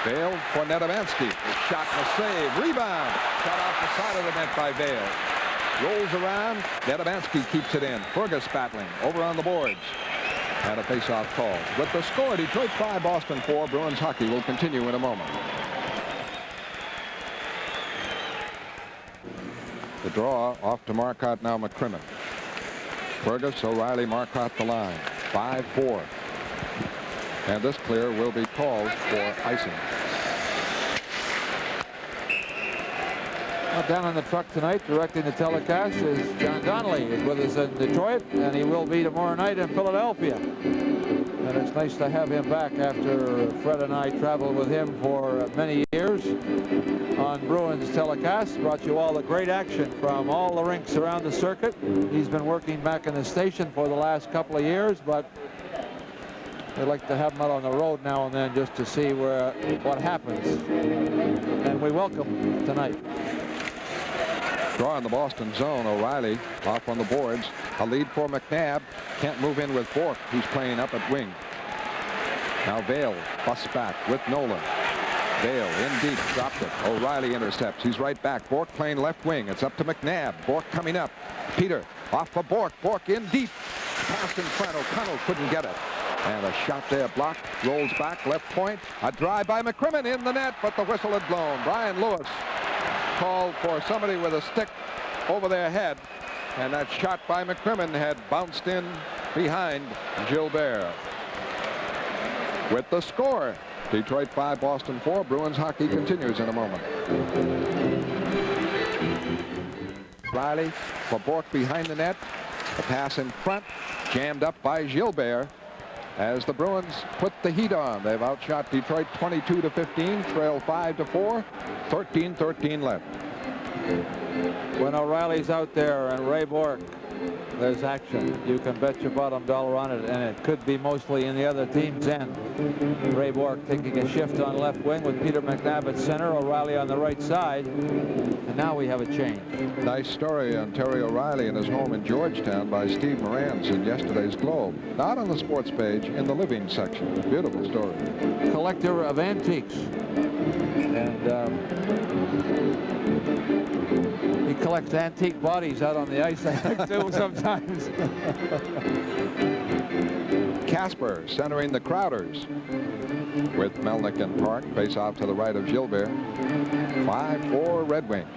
Bale for Nedomansky. A shot and a save. Rebound. Shot off the side of the net by Bale. Rolls around. Nedomansky keeps it in. Fergus battling over on the boards. And a face-off call. With the score, Detroit 5, Boston 4. Bruins hockey will continue in a moment. The draw off to Marcotte, now McCrimmon. Fergus, O'Reilly, Marcotte the line. 5-4. And this clear will be called for icing. Well, down on the truck tonight, directing the telecast, is John Donnelly. He's with us in Detroit, and he will be tomorrow night in Philadelphia. And it's nice to have him back after Fred and I traveled with him for many years on Bruins telecast. Brought you all the great action from all the rinks around the circuit. He's been working back in the station for the last couple of years, but we'd like to have him out on the road now and then just to see what happens. And we welcome tonight. Draw in the Boston zone. O'Reilly off on the boards. A lead for McNabb. Can't move in with Bourque, who's playing up at wing. Now Bale busts back with Nolan. Bale in deep, dropped it. O'Reilly intercepts. He's right back. Bourque playing left wing. It's up to McNabb. Bourque coming up. Peter off for Bourque. Bourque in deep. Pass in front. O'Connell couldn't get it. And a shot there blocked. Rolls back left point. A drive by McCrimmon in the net, but the whistle had blown. Brian Lewis called for somebody with a stick over their head, and that shot by McCrimmon had bounced in behind Gilbert. With the score, Detroit 5, Boston 4. Bruins hockey continues in a moment. Riley for Bourque behind the net. The pass in front, jammed up by Gilbert as the Bruins put the heat on. They've outshot Detroit 22-15, trail 5-4, 13-13 left. When O'Reilly's out there and Ray Bork, there's action. You can bet your bottom dollar on it, and it could be mostly in the other team's end. Ray Bork taking a shift on left wing with Peter McNabb at center, O'Reilly on the right side, and now we have a change. Nice story on Terry O'Reilly and his home in Georgetown by Steve Morantz in yesterday's Globe. Not on the sports page, in the living section. Beautiful story. Collector of antiques. And he collects antique bodies out on the ice, I think, too, sometimes. Casper centering the Crowders with Melnick and Park. Face off to the right of Gilbert. 5-4 Red Wings.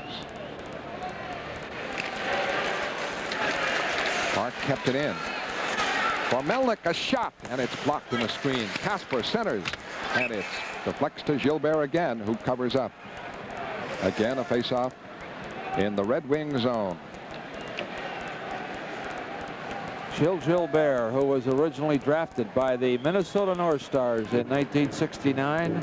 Park kept it in. For Melnick, a shot, and it's blocked in the screen. Casper centers, and it's deflects to Gilbert again, who covers up. Again, a face-off in the Red Wing zone. Gilbert, who was originally drafted by the Minnesota North Stars in 1969,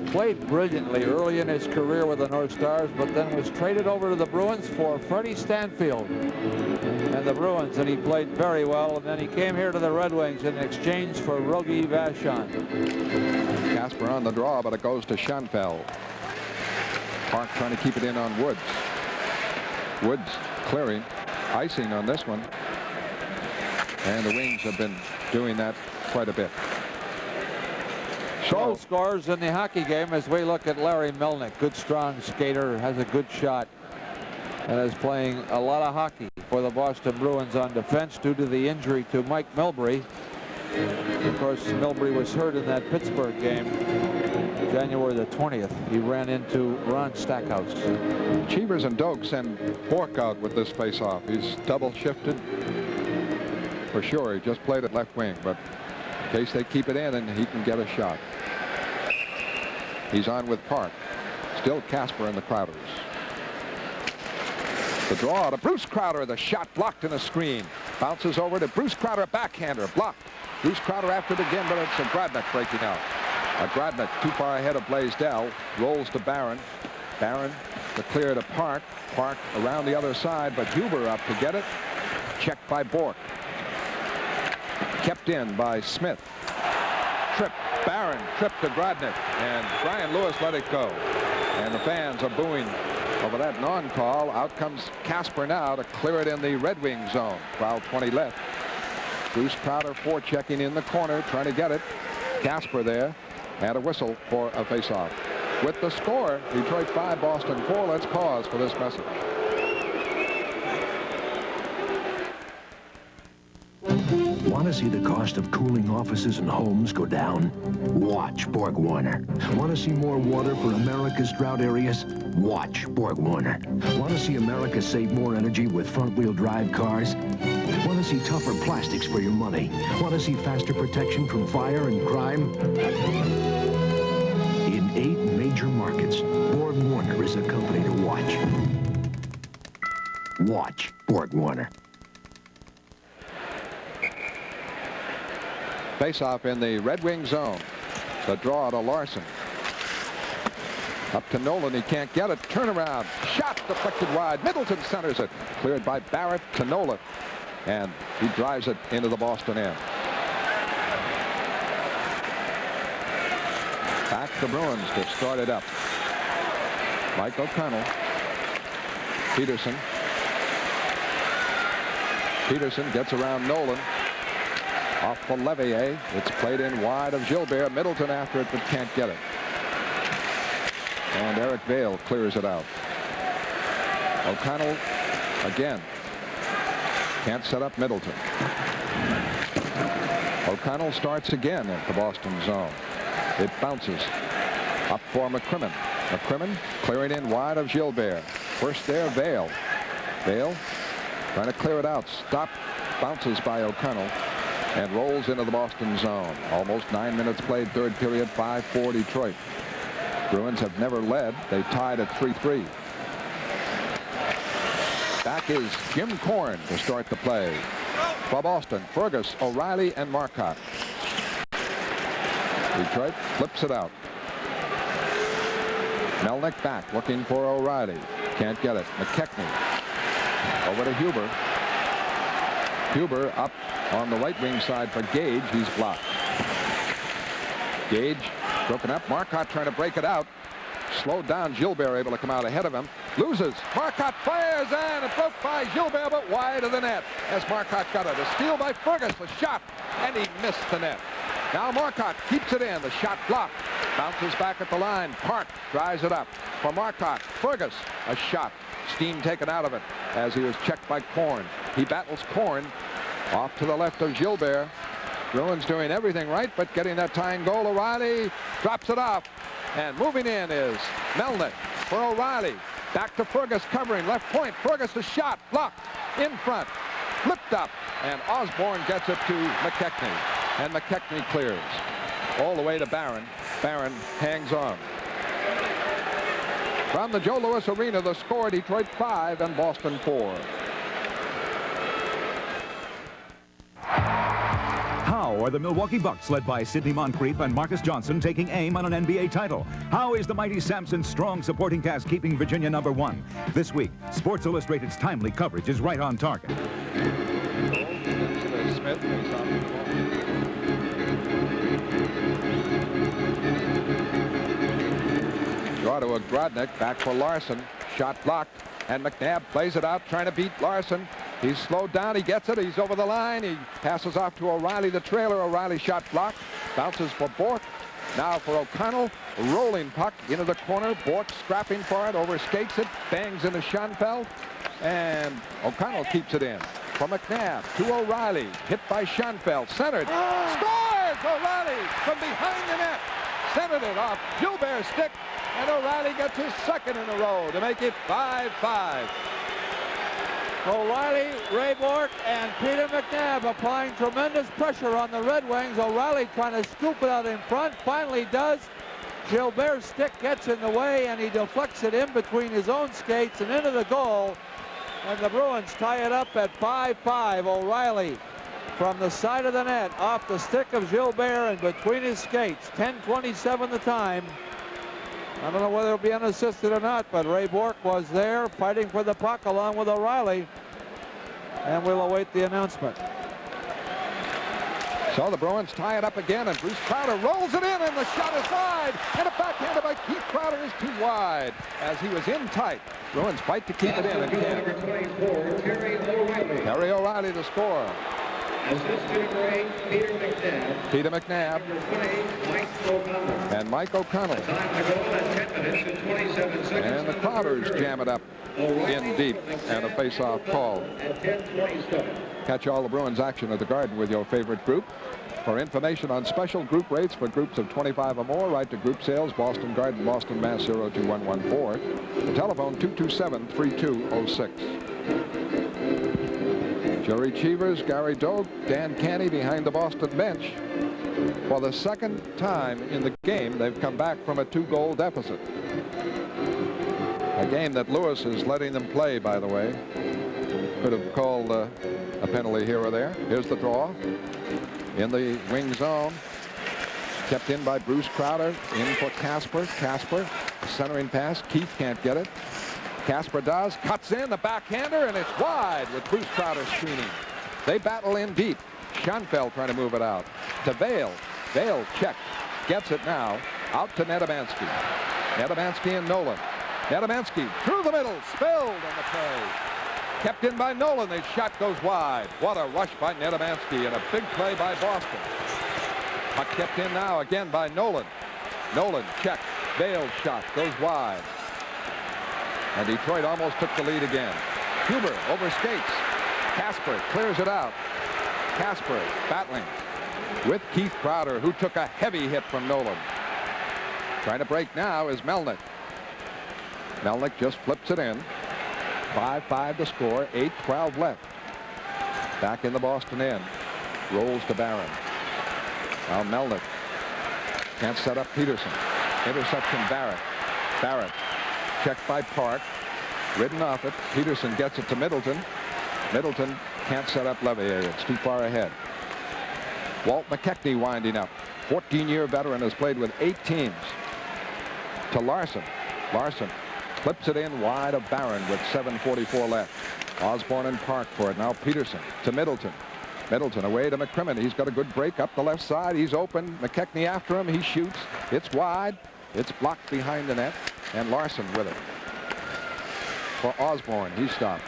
played brilliantly early in his career with the North Stars, but then was traded over to the Bruins for Freddie Stanfield and the Bruins, and he played very well, and then he came here to the Red Wings in exchange for Rogie Vachon. Casper on the draw, but it goes to Schoenfeld. Park trying to keep it in on Woods. Woods clearing, icing on this one. And the Wings have been doing that quite a bit. Goal scores in the hockey game as we look at Larry Melnick. Good, strong skater, has a good shot, and is playing a lot of hockey for the Boston Bruins on defense due to the injury to Mike Milbury. Of course, Milbury was hurt in that Pittsburgh game, January the 20th. He ran into Ron Stackhouse. Cheevers and Doak send Bork out with this face-off. He's double shifted. For sure, he just played at left wing, but in case they keep it in and he can get a shot. He's on with Park. Still Casper and the Crowders. The draw to Bruce Crowder. The shot blocked in a screen. Bounces over to Bruce Crowder, backhander, blocked. Bruce Crowder after it again, but it's a Grodnick breaking out. A Grodnick too far ahead of Blaisdell. Rolls to Barron. Barron the clear to Park. Park around the other side, but Huber up to get it. Checked by Bork. Kept in by Smith. Trip. Barron tripped to Grodnick, and Brian Lewis let it go. And the fans are booing over that non-call. Out comes Casper now to clear it in the Red Wing zone. 12:20 left. Bruce Crowder forechecking in the corner, trying to get it. Casper there, and a whistle for a face-off. With the score, Detroit 5, Boston 4. Let's pause for this message. Want to see the cost of cooling offices and homes go down? Watch Borg Warner. Want to see more water for America's drought areas? Watch Borg Warner. Want to see America save more energy with front-wheel drive cars? Want to see tougher plastics for your money? Want to see faster protection from fire and crime? In 8 major markets, Borg Warner is a company to watch. Watch Borg Warner. Face-off in the Red Wing zone. The draw to Larson. Up to Nolan. He can't get it. Turnaround. Shot deflected wide. Middleton centers it. Cleared by Barrett to Nolan. And he drives it into the Boston end. Back the Bruins to start it up. Mike O'Connell. Peterson. Peterson gets around Nolan. Off the Levier. It's played in wide of Gilbert. Middleton after it, but can't get it. And Eric Vail clears it out. O'Connell again. Can't set up Middleton. O'Connell starts again at the Boston zone. It bounces up for McCrimmon. McCrimmon clearing in wide of Gilbert. First there, Vail. Vail trying to clear it out. Stop. Bounces by O'Connell. And rolls into the Boston zone. Almost 9 minutes played, third period, 5-4 Detroit. Bruins have never led. They tied at 3-3. Back is Jim Korn to start the play. For Boston, Fergus, O'Reilly, and Marcotte. Detroit flips it out. Melnick back, looking for O'Reilly. Can't get it. McKechnie over to Huber. Huber up on the right wing side for Gage. He's blocked. Gage broken up. Marcotte trying to break it out. Slowed down. Gilbert able to come out ahead of him. Loses. Marcotte fires, and it broke by Gilbert, but wide of the net as Marcotte got it. A steal by Fergus. A shot, and he missed the net. Now Marcotte keeps it in. The shot blocked. Bounces back at the line. Park drives it up for Marcotte. Fergus, a shot. Steam taken out of it as he was checked by Korn. He battles Korn off to the left of Gilbert. Bruins doing everything right, but getting that tying goal. O'Reilly drops it off. And moving in is Melnick for O'Reilly. Back to Fergus covering left point. Fergus, a shot blocked in front. Flipped up. And Osborne gets it to McKechnie. And McKechnie clears. All the way to Barron. Barron hangs on. From the Joe Louis Arena, the score: Detroit 5 and Boston 4. How are the Milwaukee Bucks, led by Sidney Moncrief and Marcus Johnson, taking aim on an NBA title? How is the mighty Sampson's strong supporting cast keeping Virginia #1? This week, Sports Illustrated's timely coverage is right on target. Smith. Draw to a Grodnick, back for Larson. Shot blocked, and McNabb plays it out, trying to beat Larson. He's slowed down. He gets it. He's over the line. He passes off to O'Reilly, the trailer. O'Reilly shot blocked. Bounces for Bork. Now for O'Connell. Rolling puck into the corner. Bork scrapping for it. Overskates it. Bangs into Schoenfeld. And O'Connell keeps it in. For McNabb to O'Reilly. Hit by Schoenfeld. Centered. Scores! O'Reilly from behind the net. Centered it off Gilbert's stick. And O'Reilly gets his second in a row to make it 5-5. O'Reilly, Ray Bork, and Peter McNabb applying tremendous pressure on the Red Wings. O'Reilly trying to scoop it out in front. Finally does. Gilbert's stick gets in the way, and he deflects it in between his own skates and into the goal. And the Bruins tie it up at 5-5. O'Reilly from the side of the net, off the stick of Gilbert and between his skates. 10:27 the time. I don't know whether it'll be unassisted or not, but Ray Bork was there fighting for the puck along with O'Reilly. And we'll await the announcement. So the Bruins tie it up again, and Bruce Crowder rolls it in, and the shot is wide. And a backhander by Keith Crowder is too wide as he was in tight. Bruins fight to keep it in again. Number 24, Terry O'Reilly. Terry O'Reilly to score. Assistant number 8, Peter McNabb. Peter McNabb. Number 20, Mike O'Connell. And Mike O'Connell. Time to go at 10 minutes and 27 seconds. And the Crowders jam it up in deep, and a face-off call. At 10:27. Catch all the Bruins action at the Garden with your favorite group. For information on special group rates for groups of 25 or more, write to Group Sales, Boston Garden, Boston, Mass. 02114. The telephone 227-3206. Jerry Cheevers, Gary Doak, Dan Canny behind the Boston bench. For the second time in the game, they've come back from a 2-goal deficit. A game that Lewis is letting them play, by the way. Could have called a penalty here or there. Here's the draw. In the wing zone. Kept in by Bruce Crowder. In for Casper. Casper, centering pass. Keith can't get it. Casper does. Cuts in the backhander, and it's wide with Bruce Crowder screening. They battle in deep. Schoenfeld trying to move it out. To Vail. Vail checked. Gets it now. Out to Nedomansky. Nedomansky and Nolan. Nedomansky through the middle. Spilled on the play. Kept in by Nolan. The shot goes wide. What a rush by Nedomansky, and a big play by Boston. Puck kept in now again by Nolan. Nolan checked. Vail's shot goes wide. And Detroit almost took the lead again. Huber over skates. Casper clears it out. Casper battling with Keith Crowder, who took a heavy hit from Nolan. Trying to break now is Melnick. Melnick just flips it in. 5-5 to score. 8:12 left. Back in the Boston end. Rolls to Barron. Now Melnick can't set up Peterson. Interception Barrett. Barrett checked by Park. Ridden off it. Peterson gets it to Middleton. Middleton can't set up Levier. It's too far ahead. Walt McKechnie winding up. 14-year veteran, has played with 8 teams. To Larson. Larson clips it in wide of Barron with 7:44 left. Osborne and Park for it. Now Peterson to Middleton. Middleton away to McCrimmon. He's got a good break up the left side. He's open. McKechnie after him. He shoots. It's wide. It's blocked behind the net. And Larson with it. For Osborne. He stopped.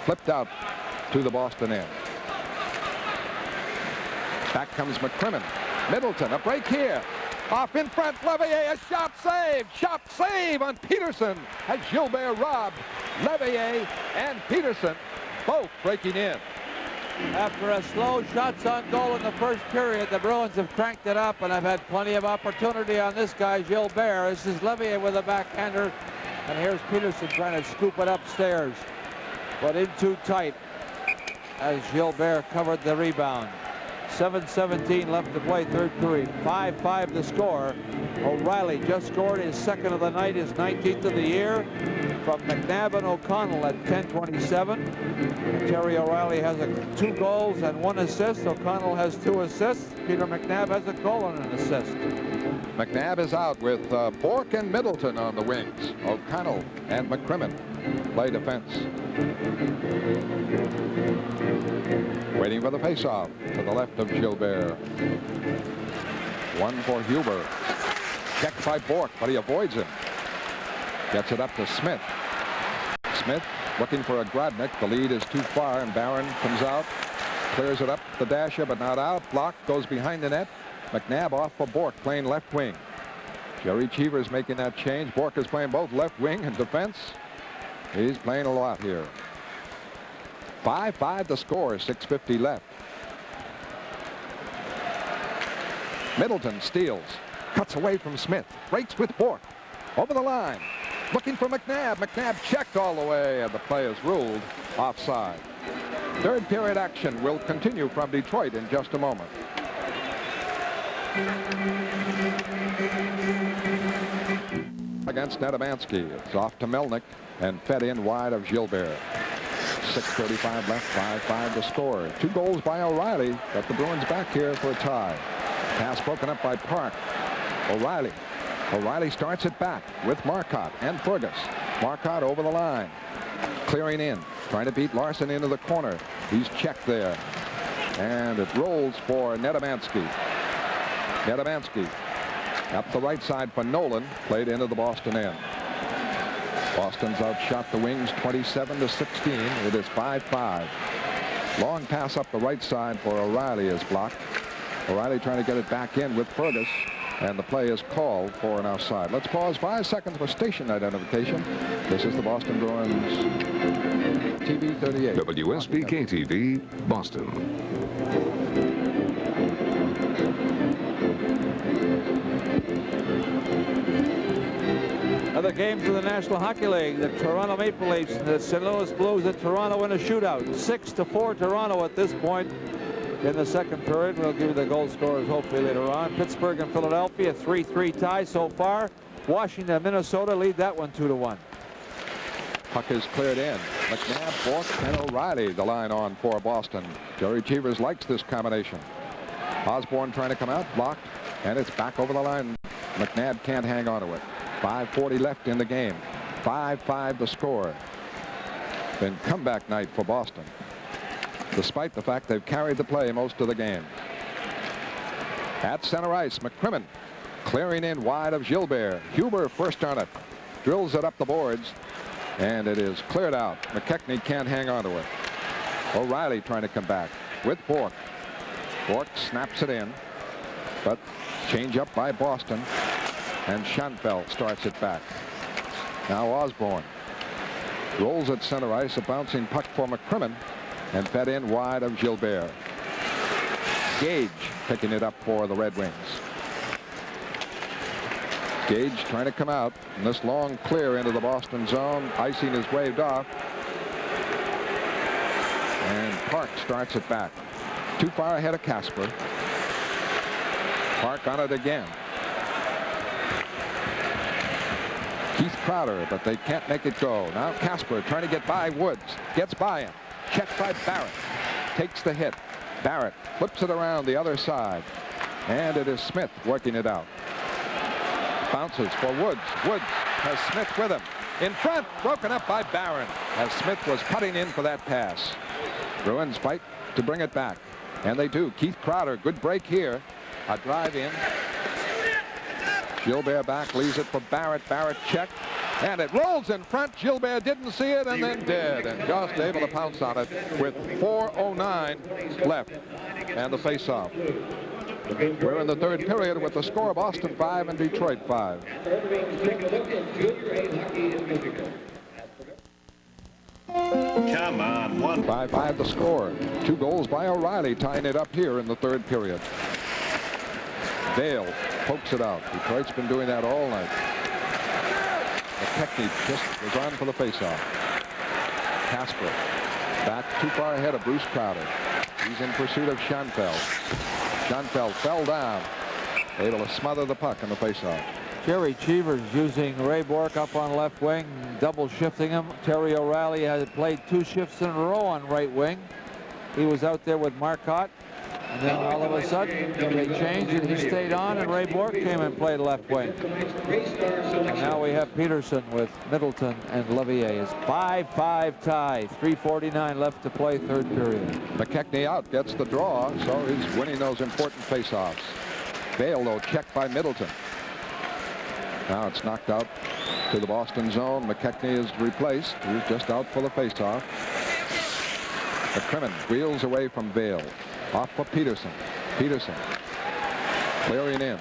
Flipped out to the Boston end. Back comes McCrimmon. Middleton, a break here. Off in front, Levier, a shot save. Shot save on Peterson as Gilbert robbed. Levier and Peterson both breaking in. After a slow shots on goal in the first period, the Bruins have cranked it up and have had plenty of opportunity on this guy, Gilbert. This is Levier with a backhander, and here's Peterson trying to scoop it upstairs, but in too tight as Gilbert covered the rebound. 7:17 left to play, third period. 5-5 the score. O'Reilly just scored his second of the night, his 19th of the year, from McNabb and O'Connell at 10:27. Terry O'Reilly has 2 goals and 1 assist. O'Connell has 2 assists. Peter McNabb has a goal and an assist. McNabb is out with Bork and Middleton on the wings. O'Connell and McCrimmon play defense. Waiting for the faceoff to the left of Gilbert. One for Huber. Checked by Bork, but he avoids him. Gets it up to Smith. Smith looking for a Grodnick. The lead is too far, and Barron comes out. Clears it up the dasher, but not out. Block goes behind the net. McNabb off for Bork, playing left wing. Jerry Cheever's making that change. Bork is playing both left wing and defense. He's playing a lot here. 5-5 the score, 6:50 left. Middleton steals, cuts away from Smith, breaks with Bork, over the line, looking for McNabb. McNabb checked all the way, and the play is ruled offside. Third period action will continue from Detroit in just a moment. Against Nedomansky, it's off to Melnick and fed in wide of Gilbert. 6:35 left, 5-5 to score. 2 goals by O'Reilly, but the Bruins back here for a tie. Pass broken up by Park. O'Reilly. O'Reilly starts it back with Marcotte and Fergus. Marcotte over the line. Clearing in, trying to beat Larson into the corner. He's checked there. And it rolls for Nedomansky. Nedomansky up the right side for Nolan, played into the Boston end. Boston's outshot the Wings 27-16. It is 5-5. Long pass up the right side for O'Reilly is blocked. O'Reilly trying to get it back in with Fergus, and the play is called for an offside. Let's pause 5 seconds for station identification. This is the Boston Bruins TV 38. WSBK TV, Boston. Other games of the National Hockey League, the Toronto Maple Leafs and the St. Louis Blues at Toronto in a shootout. 6-4 Toronto at this point in the second period. We'll give you the goal scorers hopefully later on. Pittsburgh and Philadelphia, 3-3 tie so far. Washington and Minnesota lead that one 2-1. Puck is cleared in. McNabb, Bork, and O'Reilly the line on for Boston. Jerry Cheevers likes this combination. Osborne trying to come out, blocked, and it's back over the line. McNabb can't hang on to it. 5:40 left in the game. 5-5 the score. Been comeback night for Boston, despite the fact they've carried the play most of the game. At center ice, McCrimmon clearing in wide of Gilbert. Huber first on it. Drills it up the boards, and it is cleared out. McKechnie can't hang on to it. O'Reilly trying to come back with Bork. Bork snaps it in, but change up by Boston. And Schoenfeld starts it back. Now Osborne rolls at center ice, a bouncing puck for McCrimmon, and fed in wide of Gilbert. Gage picking it up for the Red Wings. Gage trying to come out, and this long clear into the Boston zone. Icing is waved off. And Park starts it back. Too far ahead of Casper. Park on it again. Keith Crowder, but they can't make it go. Now Casper trying to get by Woods. Gets by him. Checked by Barrett. Takes the hit. Barrett flips it around the other side. And it is Smith working it out. Bounces for Woods. Woods has Smith with him. In front, broken up by Barron as Smith was cutting in for that pass. Bruins fight to bring it back. And they do. Keith Crowder, good break here. A drive in. Gilbert back, leaves it for Barrett. Barrett checked. And it rolls in front. Gilbert didn't see it and then did. And just able to pounce on it with 4:09 left. And the face-off. We're in the third period with the score: Boston 5 and Detroit 5. Come on, 5-5 the score. 2 goals by O'Reilly tying it up here in the third period. Dale pokes it out. Detroit's been doing that all night. McKechnie just was on for the faceoff. Casper back too far ahead of Bruce Crowder. He's in pursuit of Schoenfeld. Schoenfeld fell down, able to smother the puck in the faceoff. Jerry Cheevers using Ray Bourque up on left wing, double shifting him. Terry O'Reilly had played 2 shifts in a row on right wing. He was out there with Marcotte. And then all of a sudden, they changed and he stayed on, and Ray Bourque came and played left wing. And now we have Peterson with Middleton and Levier. It's 5-5 tie. 3:49 left to play, third period. McKechnie out, gets the draw, so he's winning those important faceoffs. Bale, though, checked by Middleton. Now it's knocked out to the Boston zone. McKechnie is replaced. He's just out for the faceoff. McCrimmon wheels away from Bale. Off for Peterson. Peterson clearing in.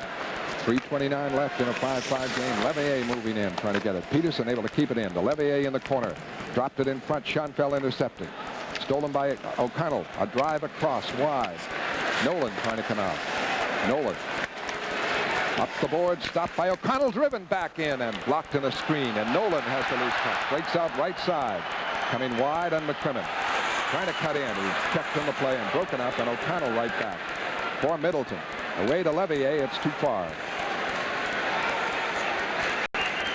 3:29 left in a 5-5 game. Levier moving in, trying to get it. Peterson able to keep it in. To Levier in the corner. Dropped it in front. Schoenfeld intercepted. Stolen by O'Connell. A drive across wide. Nolan trying to come out. Nolan up the board. Stopped by O'Connell. Driven back in and blocked in a screen. And Nolan has the loose puck. Breaks out right side. Coming wide on McCrimmon. Trying to cut in. He's checked in the play and broken up, and O'Connell right back. For Middleton. Away to Levier. It's too far.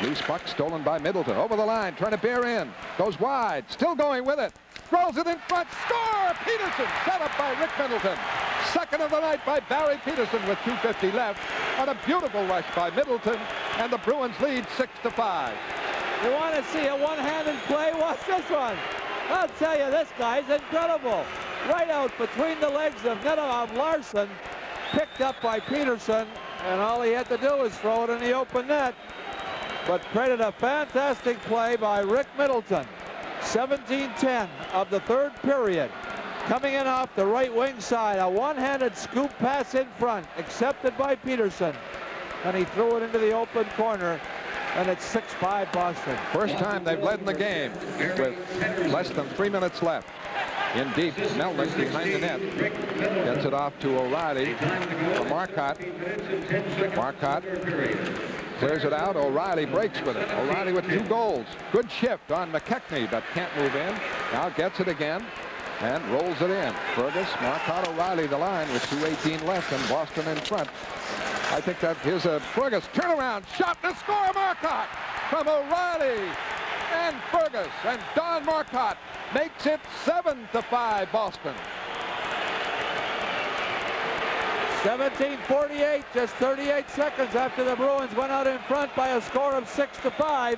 Loose puck stolen by Middleton. Over the line. Trying to bear in. Goes wide. Still going with it. Throws it in front. Score! Peterson set up by Rick Middleton. Second of the night by Barry Peterson with 2:50 left. And a beautiful rush by Middleton. And the Bruins lead 6-5. You want to see a one-handed play? Watch this one. I'll tell you, this guy's incredible. Right out between the legs of Larson, picked up by Peterson, and all he had to do was throw it in the open net. But created a fantastic play by Rick Middleton. 17:10 of the third period. Coming in off the right wing side, a one-handed scoop pass in front, accepted by Peterson. And he threw it into the open corner. And it's 6-5 Boston. First time they've led in the game with less than 3 minutes left. In deep, Melnick behind the net. Gets it off to O'Reilly. Marcotte. Marcotte clears it out. O'Reilly breaks with it. O'Reilly with 2 goals. Good shift on McKechnie, but can't move in. Now gets it again and rolls it in. Fergus, Marcotte, O'Reilly the line with 2:18 left and Boston in front. I think that here's a Fergus turnaround shot to score. Marcotte from O'Reilly and Fergus, and Don Marcotte makes it 7-5 Boston. 17:48, just 38 seconds after the Bruins went out in front by a score of 6-5.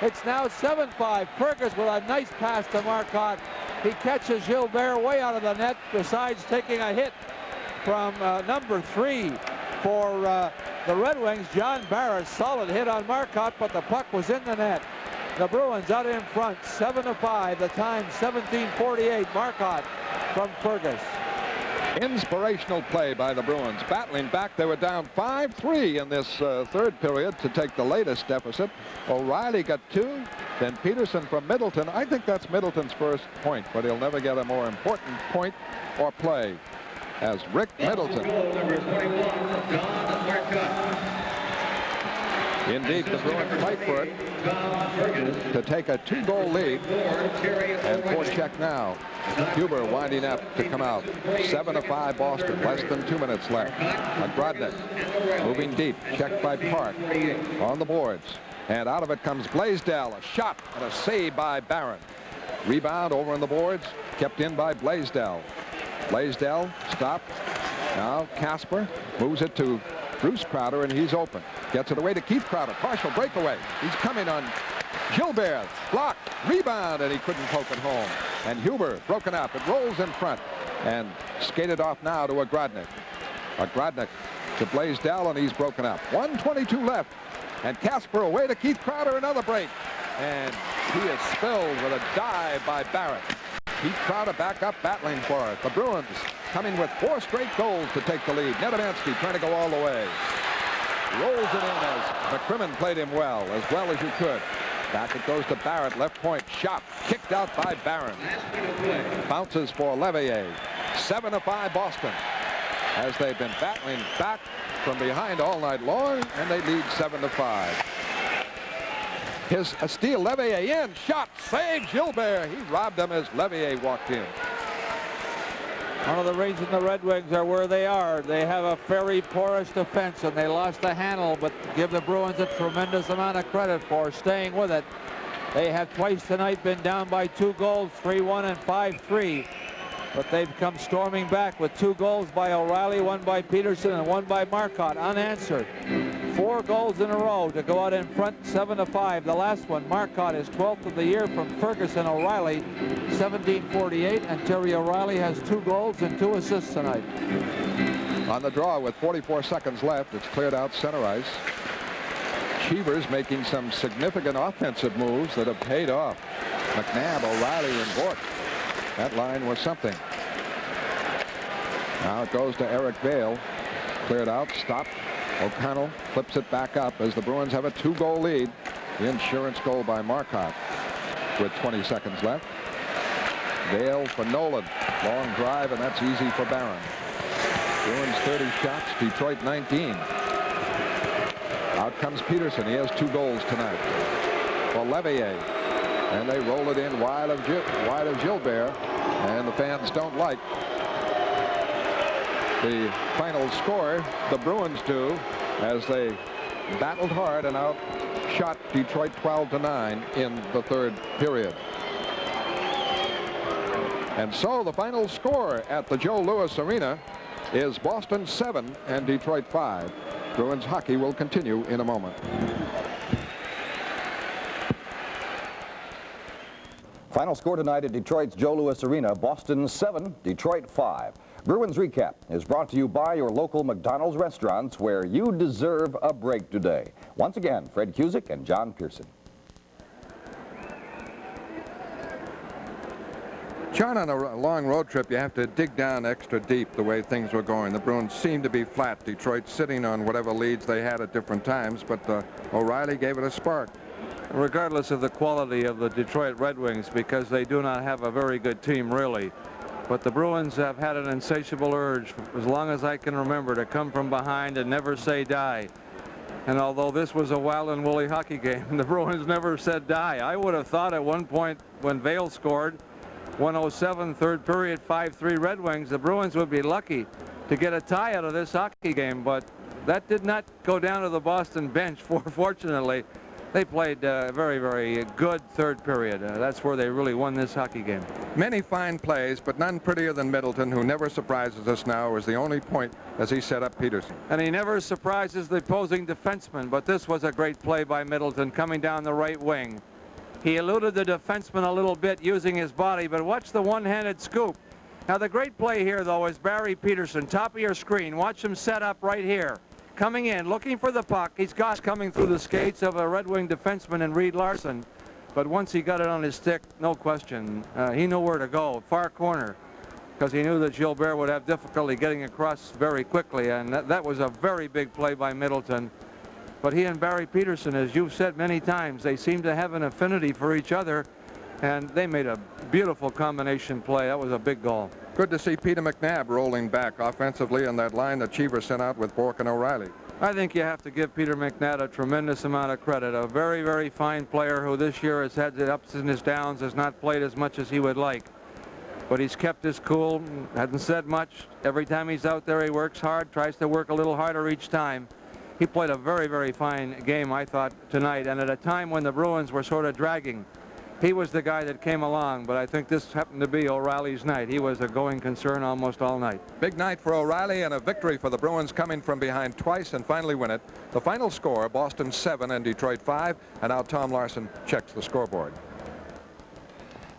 It's now 7-5. Fergus with a nice pass to Marcotte. He catches Gilbert way out of the net, besides taking a hit from number 3 for the Red Wings. John Barris, solid hit on Marcotte, but the puck was in the net. The Bruins out in front, 7-5. The time 17:48. Marcotte from Fergus. Inspirational play by the Bruins. Battling back, they were down 5-3 in this third period to take the latest deficit. O'Reilly got 2, then Peterson from Middleton. I think that's Middleton's first point, but he'll never get a more important point or play. As Rick Middleton. Indeed, the Bruins fight for it to take a 2-goal lead. And forecheck now. Huber winding up to come out. 7-5 Boston. Less than 2 minutes left. Grodnick moving deep. Checked by Park on the boards. And out of it comes Blaisdell. A shot and a save by Barron. Rebound over on the boards, kept in by Blaisdell. Blaisdell stopped. Now Casper moves it to Bruce Crowder, and he's open. Gets it away to Keith Crowder. Partial breakaway. He's coming on Gilbert. Blocked. Rebound, and he couldn't poke it home. And Huber broken up. It rolls in front and skated off now to Ogrodnik. Ogrodnik to Blaisdell, and he's broken up. 1:22 left. And Casper away to Keith Crowder. Another break. And he is spilled with a dive by Barrett. Keith Crowder back up battling for it. The Bruins coming with 4 straight goals to take the lead. Nedomansky trying to go all the way. Rolls it in as McCrimmon played him well as you could. Back it goes to Barrett, left point, shot, kicked out by Barron. Bounces for Levier. 7-5 Boston, as they've been battling back from behind all night long, and they lead 7-5. Here's a steal, Levier in, shot, save Gilbert. He robbed him as Levier walked in. One of the reasons the Red Wings are where they are, they have a very porous defense, and they lost the handle, but give the Bruins a tremendous amount of credit for staying with it. They have twice tonight been down by 2 goals, 3-1 and 5-3. But they've come storming back with 2 goals by O'Reilly, 1 by Peterson, and 1 by Marcotte, unanswered. 4 goals in a row to go out in front, 7-5. The last one, Marcotte, is 12th of the year from Ferguson O'Reilly, 1748, and Terry O'Reilly has 2 goals and 2 assists tonight. On the draw with 44 seconds left, it's cleared out center ice. Cheevers making some significant offensive moves that have paid off. McNabb, O'Reilly, and Bork. That line was something. Now it goes to Eric Vale. Cleared out, stopped. O'Connell flips it back up as the Bruins have a 2-goal lead. The insurance goal by Marcotte with 20 seconds left. Vale for Nolan. Long drive, and that's easy for Barron. Bruins 30 shots, Detroit 19. Out comes Peterson. He has 2 goals tonight. For Levier. And they roll it in wide of Gilbert, and the fans don't like the final score. The Bruins do, as they battled hard and outshot Detroit 12-9 in the 3rd period. And so the final score at the Joe Louis Arena is Boston 7 and Detroit 5. Bruins hockey will continue in a moment. Final score tonight at Detroit's Joe Louis Arena, Boston 7, Detroit 5. Bruins Recap is brought to you by your local McDonald's restaurants, where you deserve a break today. Once again, Fred Cusick and John Pearson. John, on a long road trip, you have to dig down extra deep the way things were going. The Bruins seemed to be flat. Detroit sitting on whatever leads they had at different times, but O'Reilly gave it a spark. Regardless of the quality of the Detroit Red Wings, because they do not have a very good team, really. But the Bruins have had an insatiable urge, as long as I can remember, to come from behind and never say die. And although this was a wild and woolly hockey game, the Bruins never said die. I would have thought at one point when Vale scored, 1:07, 3rd period, 5-3 Red Wings, the Bruins would be lucky to get a tie out of this hockey game. But that did not go down to the Boston bench, fortunately. They played a very, very good 3rd period. That's where they really won this hockey game. Many fine plays, but none prettier than Middleton, who never surprises us now, is the only point as he set up Peterson. And he never surprises the opposing defenseman, but this was a great play by Middleton coming down the right wing. He eluded the defenseman a little bit using his body, but watch the one-handed scoop. Now the great play here, though, is Barry Peterson, top of your screen. Watch him set up right here. Coming in, looking for the puck. He's got coming through the skates of a Red Wing defenseman in Reed Larson. But once he got it on his stick, no question, he knew where to go, far corner, because he knew that Gilbert would have difficulty getting across very quickly, and that was a very big play by Middleton. But he and Barry Peterson, as you've said many times, they seem to have an affinity for each other, and they made a beautiful combination play. That was a big goal. Good to see Peter McNabb rolling back offensively on that line that Cheever sent out with Bork and O'Reilly. I think you have to give Peter McNabb a tremendous amount of credit. A very, very fine player who this year has had the ups and his downs, has not played as much as he would like. But he's kept his cool, hasn't said much. Every time he's out there, he works hard, tries to work a little harder each time. He played a very, very fine game, I thought, tonight, and at a time when the Bruins were sort of dragging. he was the guy that came along, but I think this happened to be O'Reilly's night. He was a going concern almost all night. Big night for O'Reilly and a victory for the Bruins, coming from behind twice and finally win it. The final score, Boston 7 and Detroit 5. And now Tom Larson checks the scoreboard.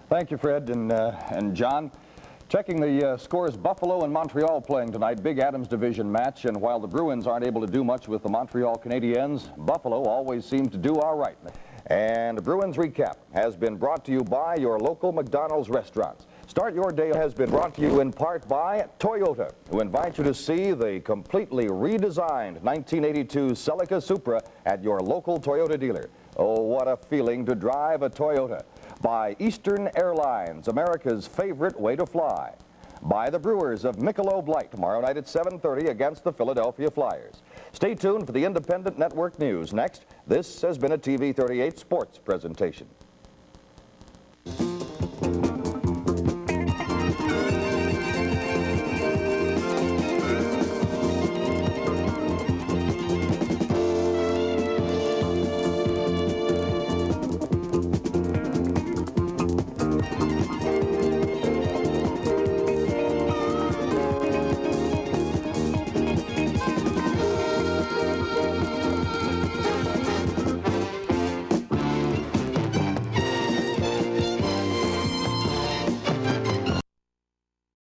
Thank you, Fred and John. Checking the scores, Buffalo and Montreal playing tonight, big Adams division match, and while the Bruins aren't able to do much with the Montreal Canadiens, Buffalo always seems to do all right. And the Bruins recap has been brought to you by your local McDonald's restaurants. Start Your Day has been brought to you in part by Toyota, who invite you to see the completely redesigned 1982 Celica Supra at your local Toyota dealer. Oh, what a feeling to drive a Toyota. By Eastern Airlines, America's favorite way to fly. By the Brewers of Michelob Light tomorrow night at 7:30 against the Philadelphia Flyers. Stay tuned for the Independent Network News. Next, this has been a TV 38 sports presentation.